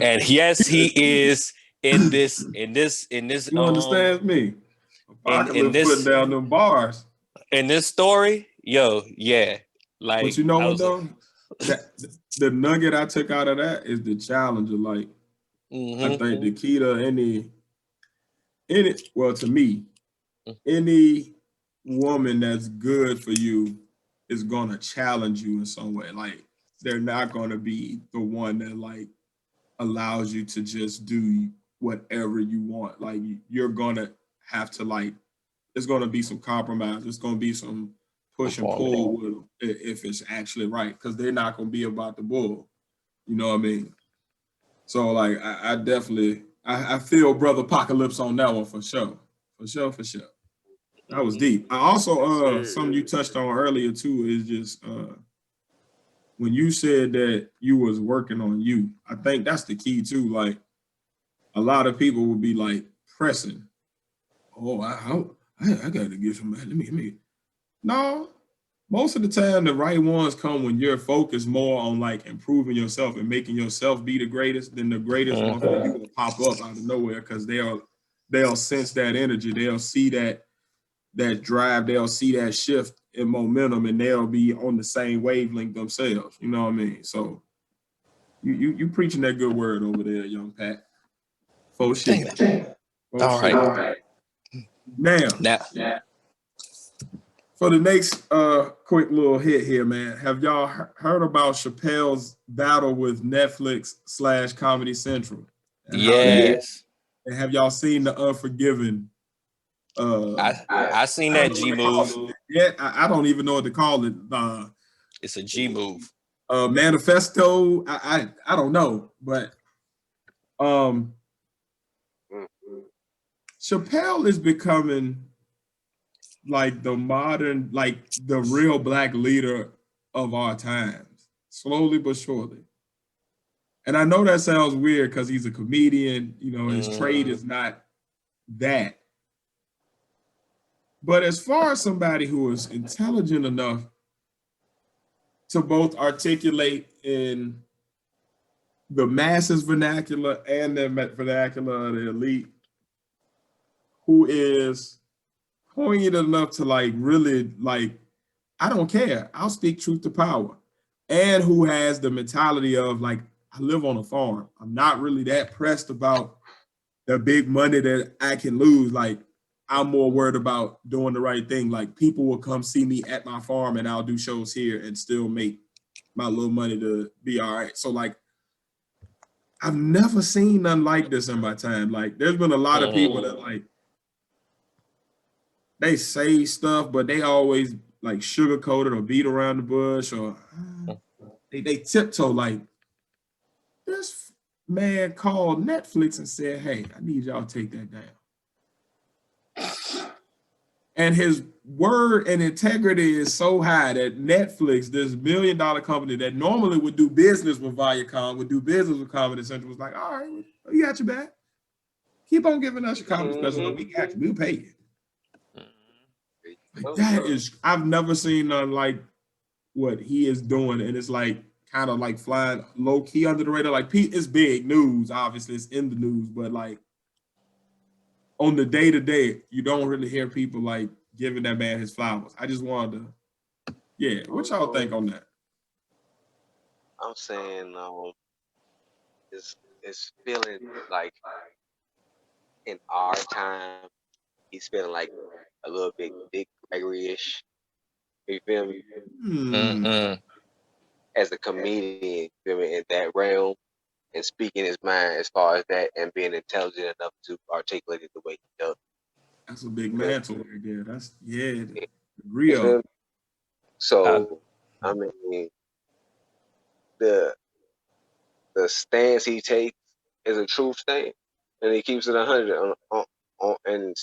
S2: And yes, he is in this.
S3: You understand me?
S2: In
S3: Apocalypse putting down them bars.
S2: this story, yo, yeah. Like,
S3: But you know
S2: I
S3: what
S2: was
S3: though? The nugget I took out of that is the challenger. Like, I think the key to well, to me, any woman that's good for you is gonna challenge you in some way. Like, they're not gonna be the one that like allows you to just do whatever you want. Like, you're gonna have to like, it's gonna be some compromise. It's gonna be some push and pull with them if it's actually right, because they're not gonna be about the bull. You know what I mean? So like, I definitely I feel Brother Apocalypse on that one for sure. For sure. That was deep. I also something you touched on earlier too is just when you said that you was working on you. I think that's the key too. Like, a lot of people will be like pressing. Oh, I gotta get somebody. Let me. No, most of the time the right ones come when you're focused more on like improving yourself and making yourself be the greatest. Then the greatest ones will pop up out of nowhere because they'll sense that energy. They'll see that drive. They'll see that shift in momentum, and they'll be on the same wavelength themselves. You know what I mean? So You preaching that good word over there, young Pat. Full shit.
S2: All right.
S3: Now, for the next quick little hit here, man. Have y'all heard about Chappelle's battle with Netflix / Comedy Central? And
S2: Yes.
S3: and have y'all seen the Unforgiven?
S2: I seen that G move.
S3: Yeah, I don't even know what to call it.
S2: It's a G move.
S3: Manifesto. I don't know, but Chappelle is becoming like the modern, like the real black leader of our times, slowly but surely. And I know that sounds weird because he's a comedian, you know, his trade is not that. But as far as somebody who is intelligent enough to both articulate in the masses vernacular and the vernacular of the elite, who is poignant enough to like really like, I don't care, I'll speak truth to power, and who has the mentality of like, I live on a farm, I'm not really that pressed about the big money that I can lose. Like, I'm more worried about doing the right thing. Like, people will come see me at my farm and I'll do shows here and still make my little money to be all right. So like, I've never seen nothing like this in my time. Like, there's been a lot of people that like, they say stuff, but they always like sugarcoat it or beat around the bush, or they tiptoe. Like, this man called Netflix and said, hey, I need y'all to take that down. And his word and integrity is so high that Netflix, this $1 million company that normally would do business with Viacom, would do business with Comedy Central, was like, all right, we got you back. Keep on giving us your comedy special. We got you. We'll pay you. Like, that is, I've never seen nothing like what he is doing. And it's like kind of like flying low key under the radar. Like, it's big news. Obviously, it's in the news, but like on the day to day, you don't really hear people like giving that man his flowers. I just wanted to, yeah. What y'all think on that?
S4: I'm saying it's feeling like in our time, he's feeling like a little bit Dick Gregory-ish. You feel me? As a comedian, you feel me, in that realm and speaking his mind as far as that and being intelligent enough to articulate it the way he does.
S3: That's a big mantle right there. That's real.
S4: So I mean, the stance he takes is a truth stance, and he keeps it 100 on in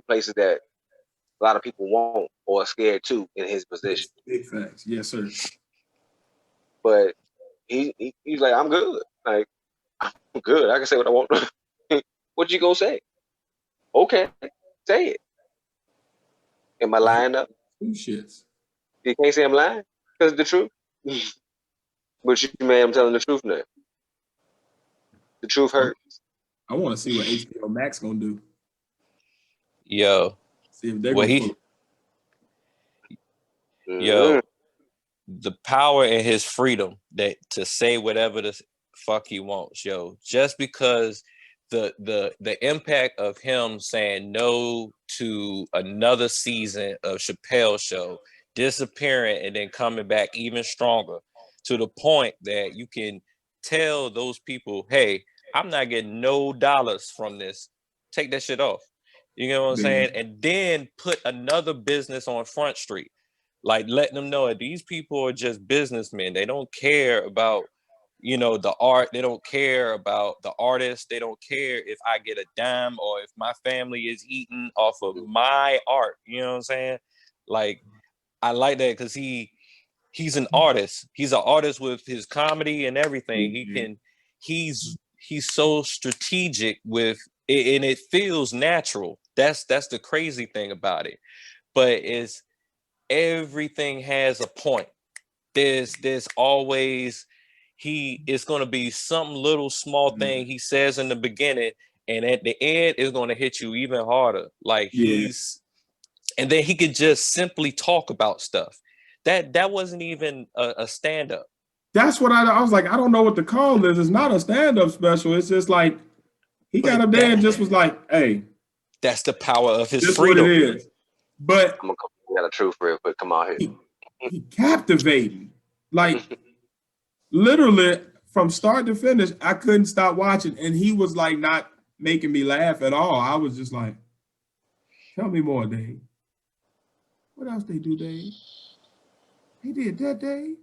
S4: places that a lot of people won't or are scared to in his position.
S3: Big facts, yes, sir.
S4: But he's like, I'm good. Like, I'm good. I can say what I want. What you gonna say? Okay, say it. Am I lying up?
S3: Two shits.
S4: You can't say I'm lying because it's the truth. But you, man, I'm telling the truth now. The truth hurts.
S3: I want to see what HBO Max gonna do.
S2: Yo,
S3: see if they're gonna
S2: yo, the power in his freedom that to say whatever the fuck he wants, yo. Just because the impact of him saying no to another season of Chappelle Show, disappearing and then coming back even stronger, to the point that you can tell those people, hey, I'm not getting no dollars from this. Take that shit off. You know what I'm saying? And then put another business on Front Street. Like, letting them know that these people are just businessmen. They don't care about, you know, the art. They don't care about the artist. They don't care if I get a dime or if my family is eating off of my art. You know what I'm saying? Like, I like that because he's an artist. He's an artist with his comedy and everything. He's so strategic with it, and it feels natural. That's the crazy thing about it. But it's everything has a point. There's always it's going to be some little small thing he says in the beginning, and at the end it's going to hit you even harder. Like, and then he could just simply talk about stuff that wasn't even a stand-up.
S3: That's what I was like. I don't know what the call is. It's not a stand-up special. It's just like he got up there and just was like, "Hey,
S2: that's the power of his
S3: this
S2: freedom."
S3: what it is. But
S4: I'm gonna got a truth real quick. Come on here.
S3: he captivating. Like literally from start to finish, I couldn't stop watching, and he was like not making me laugh at all. I was just like, "Tell me more, Dave. What else they do, Dave? He did that, Dave."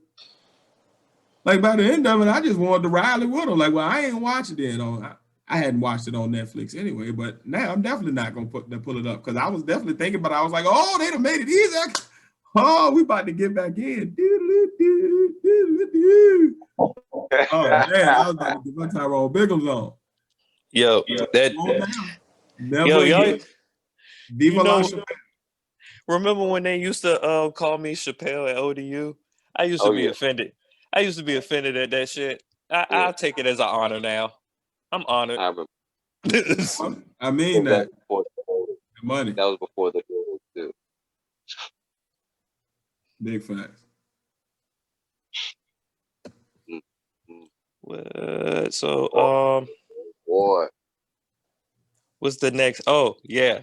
S3: Like by the end of it, I just wanted to rally with him. Like, well, I ain't watching it I hadn't watched it on Netflix anyway, but now I'm definitely not gonna pull it up because I was definitely thinking, but I was like, oh, they done made it easy. Oh, we about to get back in. Oh man, I was about to get my Tyrone Biggums on.
S2: Yo,
S3: Never
S2: yo, y'all,
S3: again. Viva la Chappelle.
S2: remember when they used to call me Chappelle at ODU? I used to be offended. I used to be offended at that shit. I'll take it as an honor now. I'm honored.
S3: I mean that.
S4: The
S3: Money.
S4: That was before the too.
S3: Big facts.
S2: What? So
S4: Boy.
S2: what's the next? Oh yeah,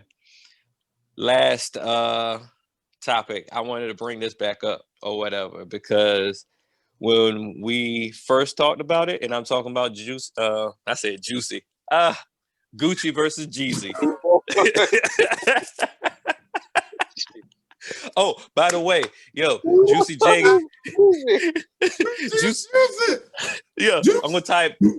S2: last topic. I wanted to bring this back up or whatever because when we first talked about it, and I'm talking about juice. I said juicy. Gucci versus Jeezy. Oh, by the way, yo, Juicy J. Juice. Yeah, I'm gonna tie it back.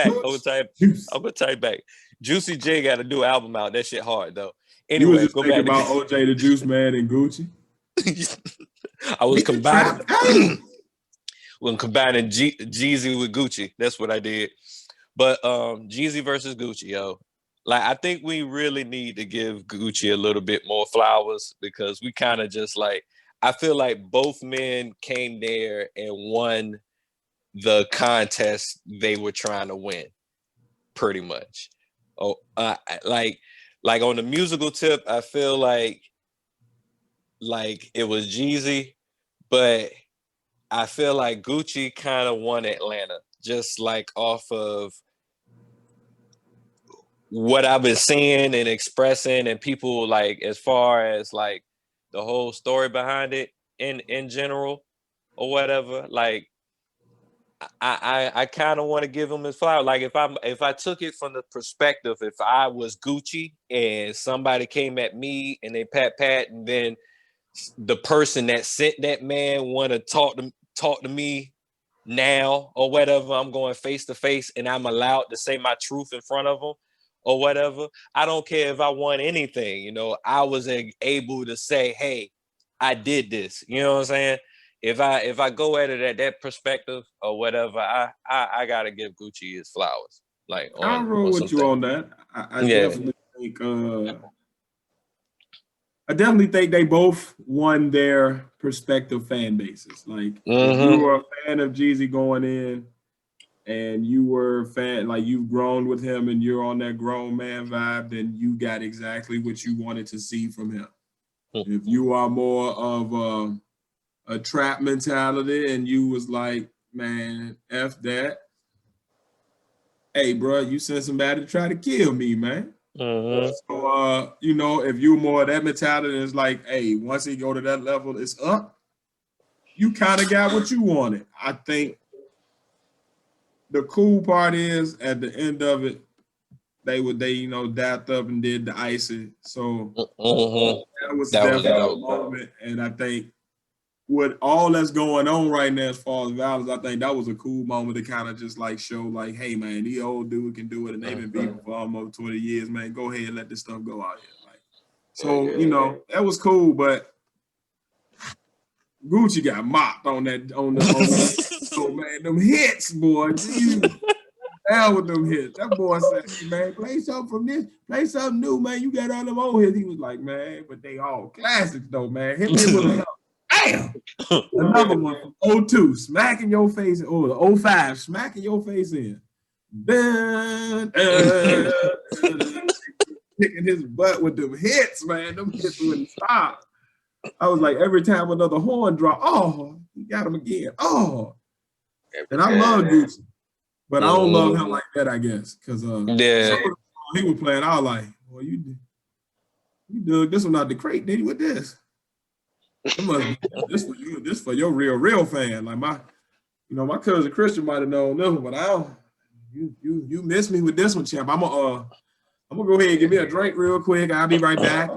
S2: I'm gonna tie it back. Juicy J got a new album out. That shit hard though. Anyway,
S3: you was just
S2: go
S3: thinking
S2: back
S3: about OJ the Juice Man and Gucci.
S2: I was combining Jeezy with Gucci. That's what I did. But Jeezy versus Gucci, yo. Like, I think we really need to give Gucci a little bit more flowers because we kind of just like, I feel like both men came there and won the contest they were trying to win, pretty much. Oh, like on the musical tip, I feel like it was Jeezy, but I feel like Gucci kind of won Atlanta, just like off of what I've been seeing and expressing, and people like as far as like the whole story behind it in general or whatever. Like I kind of want to give him his flower. Like if I took it from the perspective, if I was Gucci and somebody came at me and they pat, and then the person that sent that man want to talk to me now or whatever, I'm going face to face and I'm allowed to say my truth in front of them or whatever. I don't care if I won anything, you know, I was able to say, hey, I did this. You know what I'm saying? If I go at it at that perspective or whatever, I gotta give Gucci his flowers. Like
S3: I'll roll with you on that. I definitely think they both won their respective fan bases. Like if you were a fan of Jeezy going in and you were a fan, like you've grown with him and you're on that grown man vibe, then you got exactly what you wanted to see from him. If you are more of a trap mentality and you was like, man, F that. Hey, bro, you sent somebody to try to kill me, man. So, you know, if you're more of that mentality, it's like, hey, once he go to that level, it's up. You kind of got what you wanted. I think the cool part is at the end of it, they you know, dapped up and did the icy. So that was definitely a moment. And I think with all that's going on right now as far as violence, I think that was a cool moment to kind of just like show like, hey man, the old dude can do it and they've been beefing for almost 20 years, man. Go ahead and let this stuff go out here. Like, so, you know, that was cool, but Gucci got mopped on the so man, them hits, boy. Jeez, down with them hits. That boy said, hey, man, play something from this, play something new, man. You got all them old hits. He was like, man, but they all classics though, man. Hit me with a damn. Another one from 02, smacking your face, or 05, smacking your face in. Kicking his butt with them hits, man. Them hits wouldn't stop. I was like, every time another horn drop, oh, he got him again. Oh. And I love Gucci, but I don't love him
S2: Mhm.
S3: like that, I guess. Because
S2: Yeah.
S3: some of the songs he was playing, I was like, well, you dug this one out the crate, did you, with this? It must be this for you, this for your real fan. Like my cousin Christian might have known this one, but I don't. You missed me with this one, champ. I'm gonna go ahead and give me a drink real quick. I'll be right back.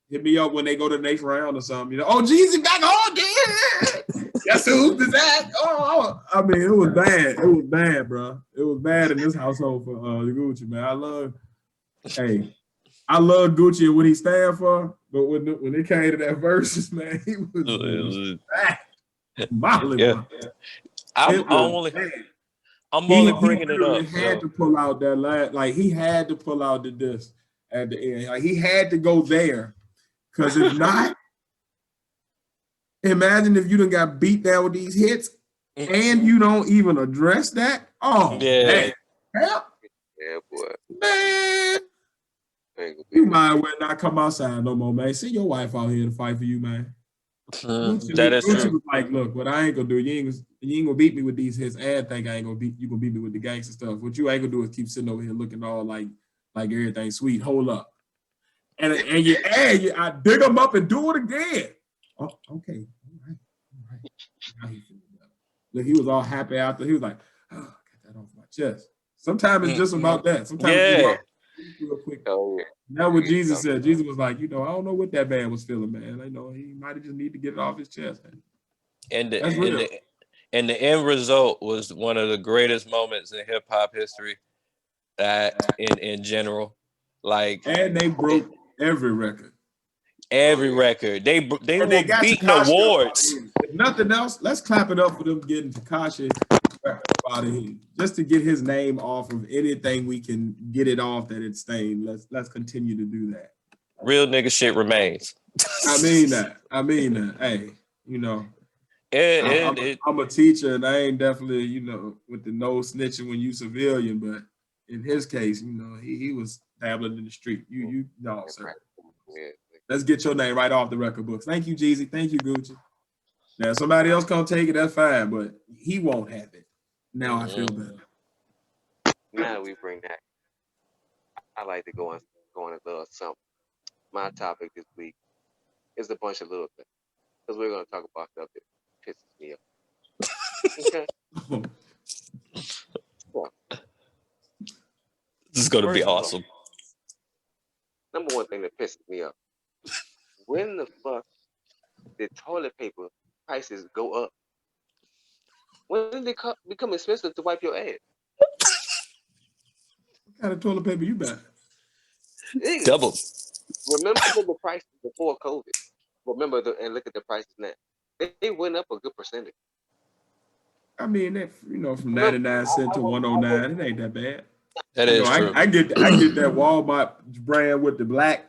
S3: Hit me up when they go to the next round or something. Oh, Jeezy back on, yeah. Guess who's that? Oh, I mean, it was bad. It was bad, bro. It was bad in this household for Gucci, man. I love Gucci and what he stand for, but when it came to that verses, man, he was bad.
S2: Yeah. I'm only bringing it up.
S3: Had to pull out that last, like he had to pull out the disc at the end. Like he had to go there, because if not, imagine if you done got beat down with these hits and you don't even address that. Oh
S2: Yeah.
S3: man,
S4: boy.
S3: Man, you might well not come outside no more, man. See your wife out here to fight for you, man.
S2: That is
S3: Gucci
S2: true.
S3: was like, look, what I ain't gonna do, you ain't gonna beat me with these hits and think I ain't gonna beat you. Gonna beat me with the gangster stuff. What you ain't gonna do is keep sitting over here looking all like everything sweet. Hold up, and I dig them up and do it again. Oh, okay, all right. Now he feeling better. Look, he was all happy after. He was like, oh, I got that off my chest. Sometimes it's just about that. Sometimes it's about real quick. That's what Jesus said. Jesus was like, I don't know what that man was feeling, man. I know he might have just need to get it off his chest. Man.
S2: And the end result was one of the greatest moments in hip hop history. In general, like,
S3: and they broke every record.
S2: Every record. They were beating awards.
S3: If nothing else, let's clap it up for them getting Tekashi out of here, just to get his name off of anything we can get it off that it's stained. Let's continue to do that.
S2: Real nigga shit remains.
S3: I mean that. Hey, I'm a teacher, and I ain't definitely, with the no snitching when you civilian, but in his case, he was dabbling in the street. No, sir. Let's get your name right off the record books. Thank you, Jeezy. Thank you, Gucci. Now, somebody else gonna take it, that's fine, but he won't have it. Now I feel better.
S4: Now we bring that. I like to go on a little something. My topic this week is a bunch of little things, because we're gonna talk about stuff that pisses me off. Okay.
S2: This is gonna be awesome.
S4: Number one thing that pisses me off: when the fuck did toilet paper prices go up? When did they become expensive to wipe your ass?
S3: What kind of toilet paper you buy?
S2: Double.
S4: Remember the prices before COVID. And look at the prices now. They went up a good percentage.
S3: I mean, that from 99 cents to 109, it ain't that bad.
S2: That is true.
S3: I get that Walmart brand with the black.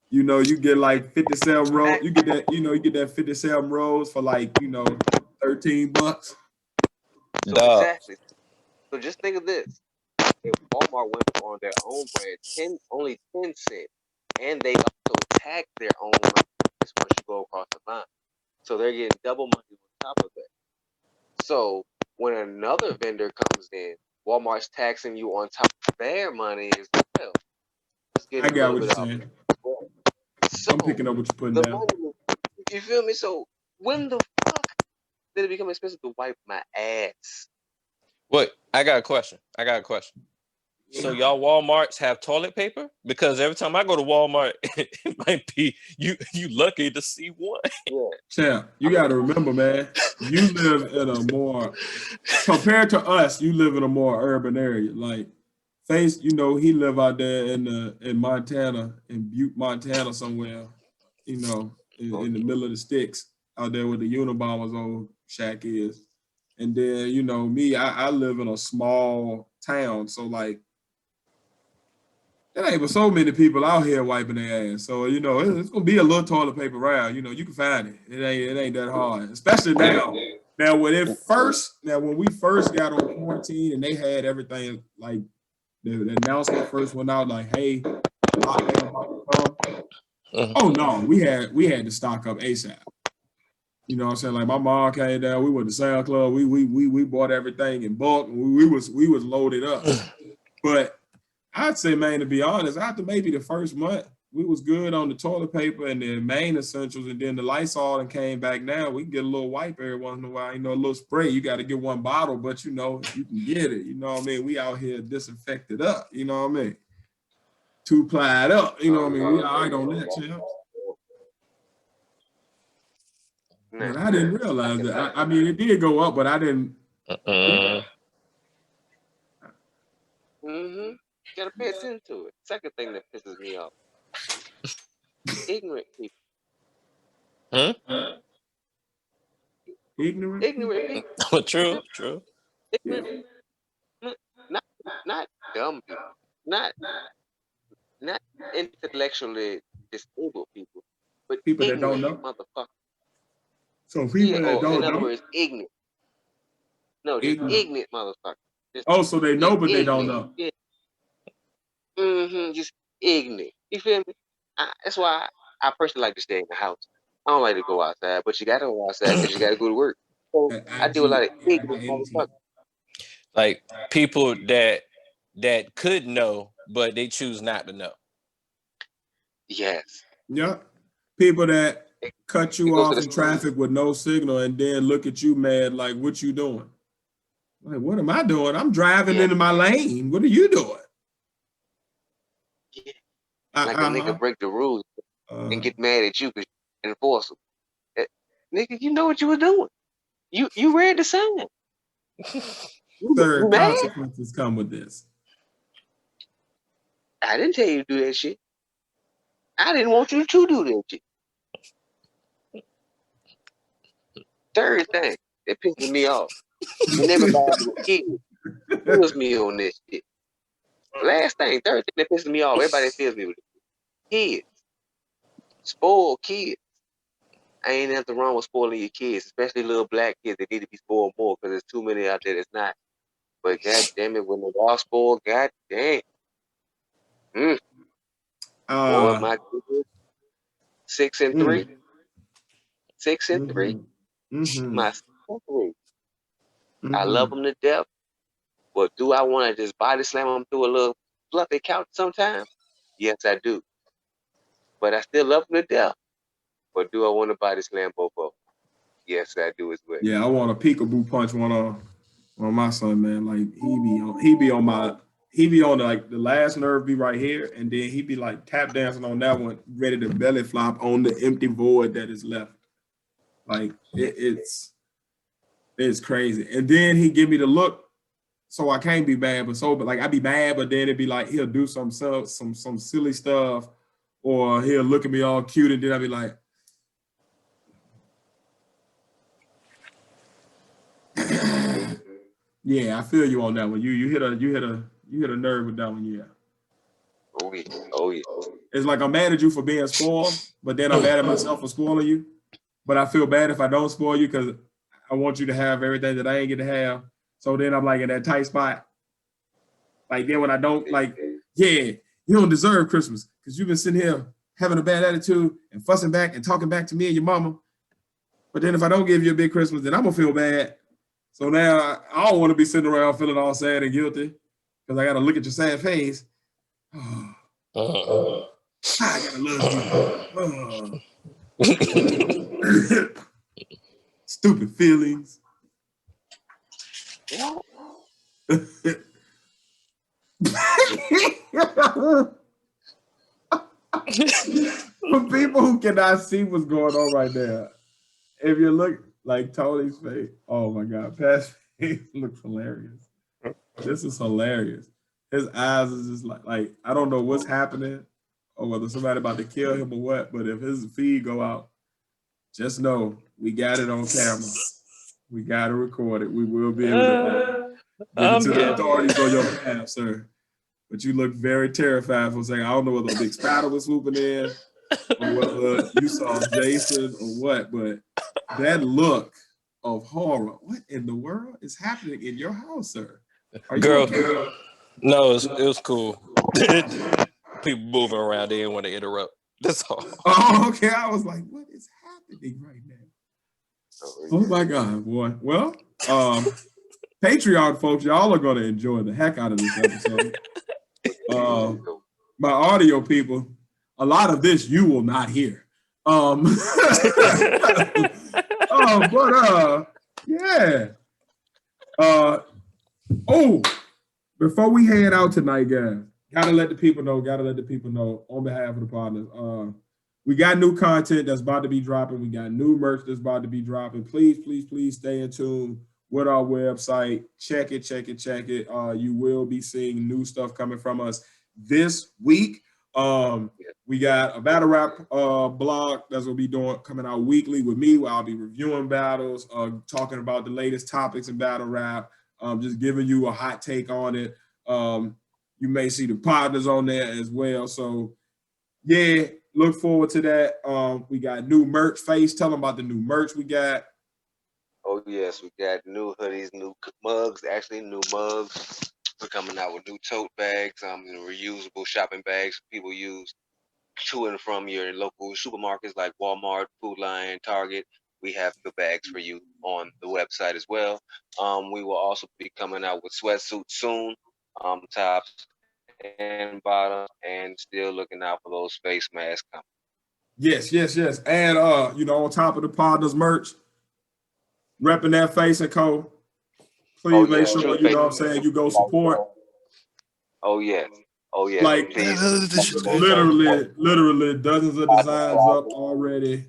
S3: You get like 57 rolls. You get that 57 rolls for like $13.
S4: So exactly. So just think of this: if Walmart went on their own brand, only 10 cents, and they also tax their own money once you go across the line, so they're getting double money on top of that. So when another vendor comes in, Walmart's taxing you on top of their money as well.
S3: I got what you're saying. So I'm picking up what you're putting down.
S4: You feel me? So when the fuck did it become expensive to wipe my ass?
S2: Wait, I got a question. So y'all Walmarts have toilet paper? Because every time I go to Walmart, it might be you lucky to see one.
S3: Champ, you got to remember, man, you live in a more, compared to us, you live in a more urban area. Like Face, he live out there in Montana, in Butte, Montana somewhere, in the middle of the sticks, out there where the Unabomber's old shack is. And then, me, I live in a small town. So, like, there ain't but so many people out here wiping their ass. So, it's going to be a little toilet paper around. You can find it. It ain't that hard. Especially now. Now, when we first got on quarantine and they had everything, like, the announcement first went out, like, hey, lockdown about to come. Oh, no. We had to stock up ASAP. You know what I'm saying? Like my mom came down, we went to Sound Club, we bought everything in bulk, and we was loaded up. But I'd say, man, to be honest, after maybe the first month, we was good on the toilet paper and the main essentials, and then the Lysol and came back down. We can get a little wipe every once in a while, you know, a little spray. You got to get one bottle, but you know, you can get it. You know what I mean? We out here disinfected up, you know what I mean? Two-plied up, you know what I mean? We all right on that, champ. But I didn't realize that. I mean, it did go up, but I didn't.
S4: Mm-hmm. You gotta pay attention to it. Second thing that pisses me off: ignorant people.
S3: Ignorant
S4: people.
S2: True.
S4: Ignorant. Not dumb people. Not intellectually disabled people, but
S3: people that
S4: ignorant
S3: don't know.
S4: motherfuckers.
S3: So people that don't
S4: in
S3: know.
S4: other words, ignorant. No, just ignorant motherfuckers.
S3: Oh, so they know, but they don't know.
S4: Yeah. Just ignorant. You feel me? That's why I personally like to stay in the house. I don't like to go outside, but you gotta go outside because you gotta go to work. So I do a lot of ignorant motherfuckers.
S2: Like people that could know, but they choose not to know.
S4: Yes.
S3: Yeah. People that cut you off in traffic with no signal and then look at you mad like, what you doing? Like, what am I doing? I'm driving into my lane. What are you doing?
S4: Yeah. Like a nigga break the rules and get mad at you because you enforce them. Nigga, you know what you were doing. You read the sign.
S3: Third consequences come with this.
S4: I didn't tell you to do that shit. I didn't want you to do that shit. Third thing that pisses me off, and everybody feels me on this shit. Last thing, third thing that pisses me off, everybody feels me with it. Kids. Spoiled kids. I ain't nothing wrong with spoiling your kids, especially little black kids that need to be spoiled more because there's too many out there that's not. But god damn it, when they're all spoiled, god damn. Boy, my kids, 6 and 3. 6 and 3. My 6 and 3. I love them to death. But do I want to just body slam them through a little fluffy couch sometimes? Yes, I do. But I still love them to death. But do I want to body slam both of them? Yes, I do as well.
S3: Yeah, I want a peekaboo punch one on my son, man. Like he be on like the last nerve be right here, and then he be like tap dancing on that one, ready to belly flop on the empty void that is left. Like it's crazy. And then he give me the look, so I can't be bad, but like I be bad, but then it'd be like he'll do some silly stuff, or he'll look at me all cute, and then I'll be like, yeah, I feel you on that one. You hit a nerve with that one, yeah.
S4: Oh yeah.
S3: It's like I'm mad at you for being spoiled, but then I'm mad at myself for spoiling you. But I feel bad if I don't spoil you because I want you to have everything that I ain't get to have. So then I'm like in that tight spot. Like then when I don't, like, yeah, you don't deserve Christmas because you've been sitting here having a bad attitude and fussing back and talking back to me and your mama. But then if I don't give you a big Christmas, then I'm gonna feel bad. So now I don't want to be sitting around feeling all sad and guilty because I got to look at your sad face. I gotta love you. Stupid feelings. For people who cannot see what's going on right now, if you look like Tony's face, oh my God, Pat's face looks hilarious. This is hilarious. His eyes is just like I don't know what's happening or whether somebody about to kill him or what, but if his feed go out, just know we got it on camera. We got to record it. We will be able to give it to the authorities on your behalf, sir. But you look very terrified for saying, I don't know whether a big spider was swooping in or whether you saw Jason or what, but that look of horror, what in the world is happening in your house, sir? Are you okay?
S2: No, it was cool. People moving around, they didn't want to interrupt. That's all.
S3: Oh, okay. I was like, what is happening right now? Oh my God, boy. Well, Patreon folks, y'all are gonna enjoy the heck out of this episode. My audio people, a lot of this you will not hear. Yeah. Before we head out tonight, guys, gotta let the people know on behalf of the partners. We got new content that's about to be dropping. We got new merch that's about to be dropping. Please stay in tune with our website. Check it. You will be seeing new stuff coming from us this week. We got a battle rap blog that's gonna be coming out weekly with me, where I'll be reviewing battles, talking about the latest topics in battle rap, just giving you a hot take on it. You may see the partners on there as well. So yeah, look forward to that. We got new merch. Face, tell them about the new merch we got.
S4: Oh yes, we got new hoodies, new mugs. Actually, new mugs. We're coming out with new tote bags, reusable shopping bags people use to and from your local supermarkets like Walmart, Food Lion, Target. We have the bags for you on the website as well. We will also be coming out with sweatsuits soon, tops and bottoms, and still looking out for those face masks coming.
S3: Yes. And on top of the partners merch, repping that Face and Co. Please make sure you go support.
S4: Oh yes.
S3: Like literally dozens of designs up already.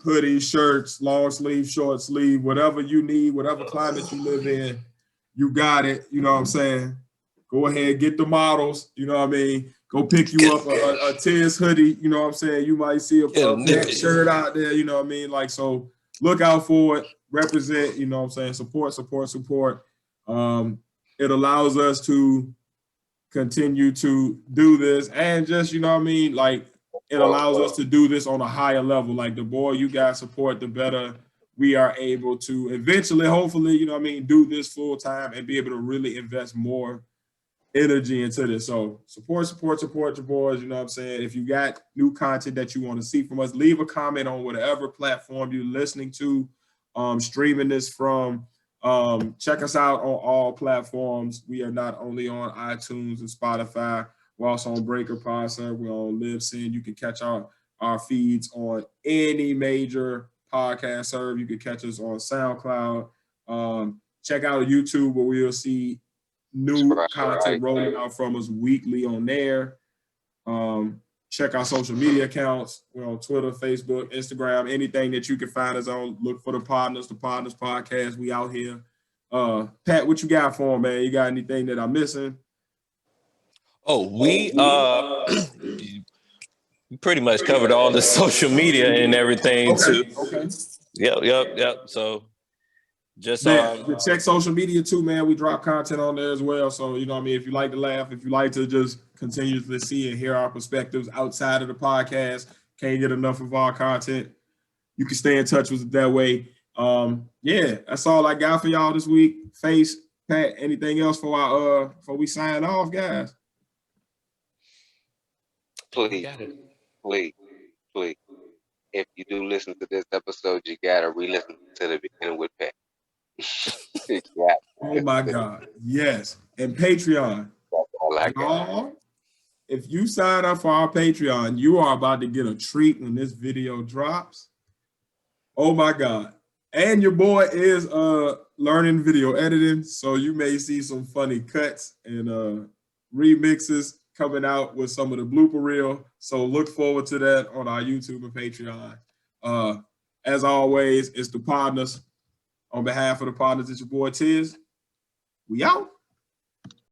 S3: Hoodies, shirts, long sleeve, short sleeve, whatever you need, whatever climate you live in, you got it. You know what I'm saying? Go ahead, get the models. You know what I mean? Go pick you up a Tiz hoodie. You know what I'm saying? You might see a shirt out there. You know what I mean? Like, so look out for it. Represent. You know what I'm saying? Support. It allows us to continue to do this, and just, you know what I mean? Like, it allows us to do this on a higher level. Like, the more you guys support, the better we are able to eventually, hopefully, you know what I mean, do this full time and be able to really invest more energy into this. So support your boys. You know what I'm saying? If you got new content that you want to see from us, leave a comment on whatever platform you're listening to, streaming this from. Check us out on all platforms. We are not only on iTunes and Spotify, we're also on Breaker, Podser, we're on LiveSend. You can catch our feeds on any major podcast server. You can catch us on SoundCloud. Check out YouTube, where we'll see new content rolling out from us weekly on there. Check our social media accounts. We're on Twitter, Facebook, Instagram, anything that you can find us on. Look for the Podnas Podcast. We out here. Pat, what you got for them, man? You got anything that I'm missing?
S2: We pretty much covered all the social media and everything too.
S3: Okay.
S2: Yep. So just
S3: check social media too, man. We drop content on there as well. So, you know what I mean? If you like to laugh, if you like to just continue to see and hear our perspectives outside of the podcast, can't get enough of our content, you can stay in touch with it that way. That's all I got for y'all this week. Face, Pat, anything else before we sign off, guys?
S4: Please. If you do listen to this episode, you gotta re-listen to the beginning with Pat.
S3: Oh my God, yes. And Patreon. If you sign up for our Patreon, you are about to get a treat when this video drops. Oh my God. And your boy is learning video editing, so you may see some funny cuts and remixes coming out with some of the blooper reel. So look forward to that on our YouTube and Patreon. As always, it's the Podnas. On behalf of the Podnas, it's your boy Tiz. We out.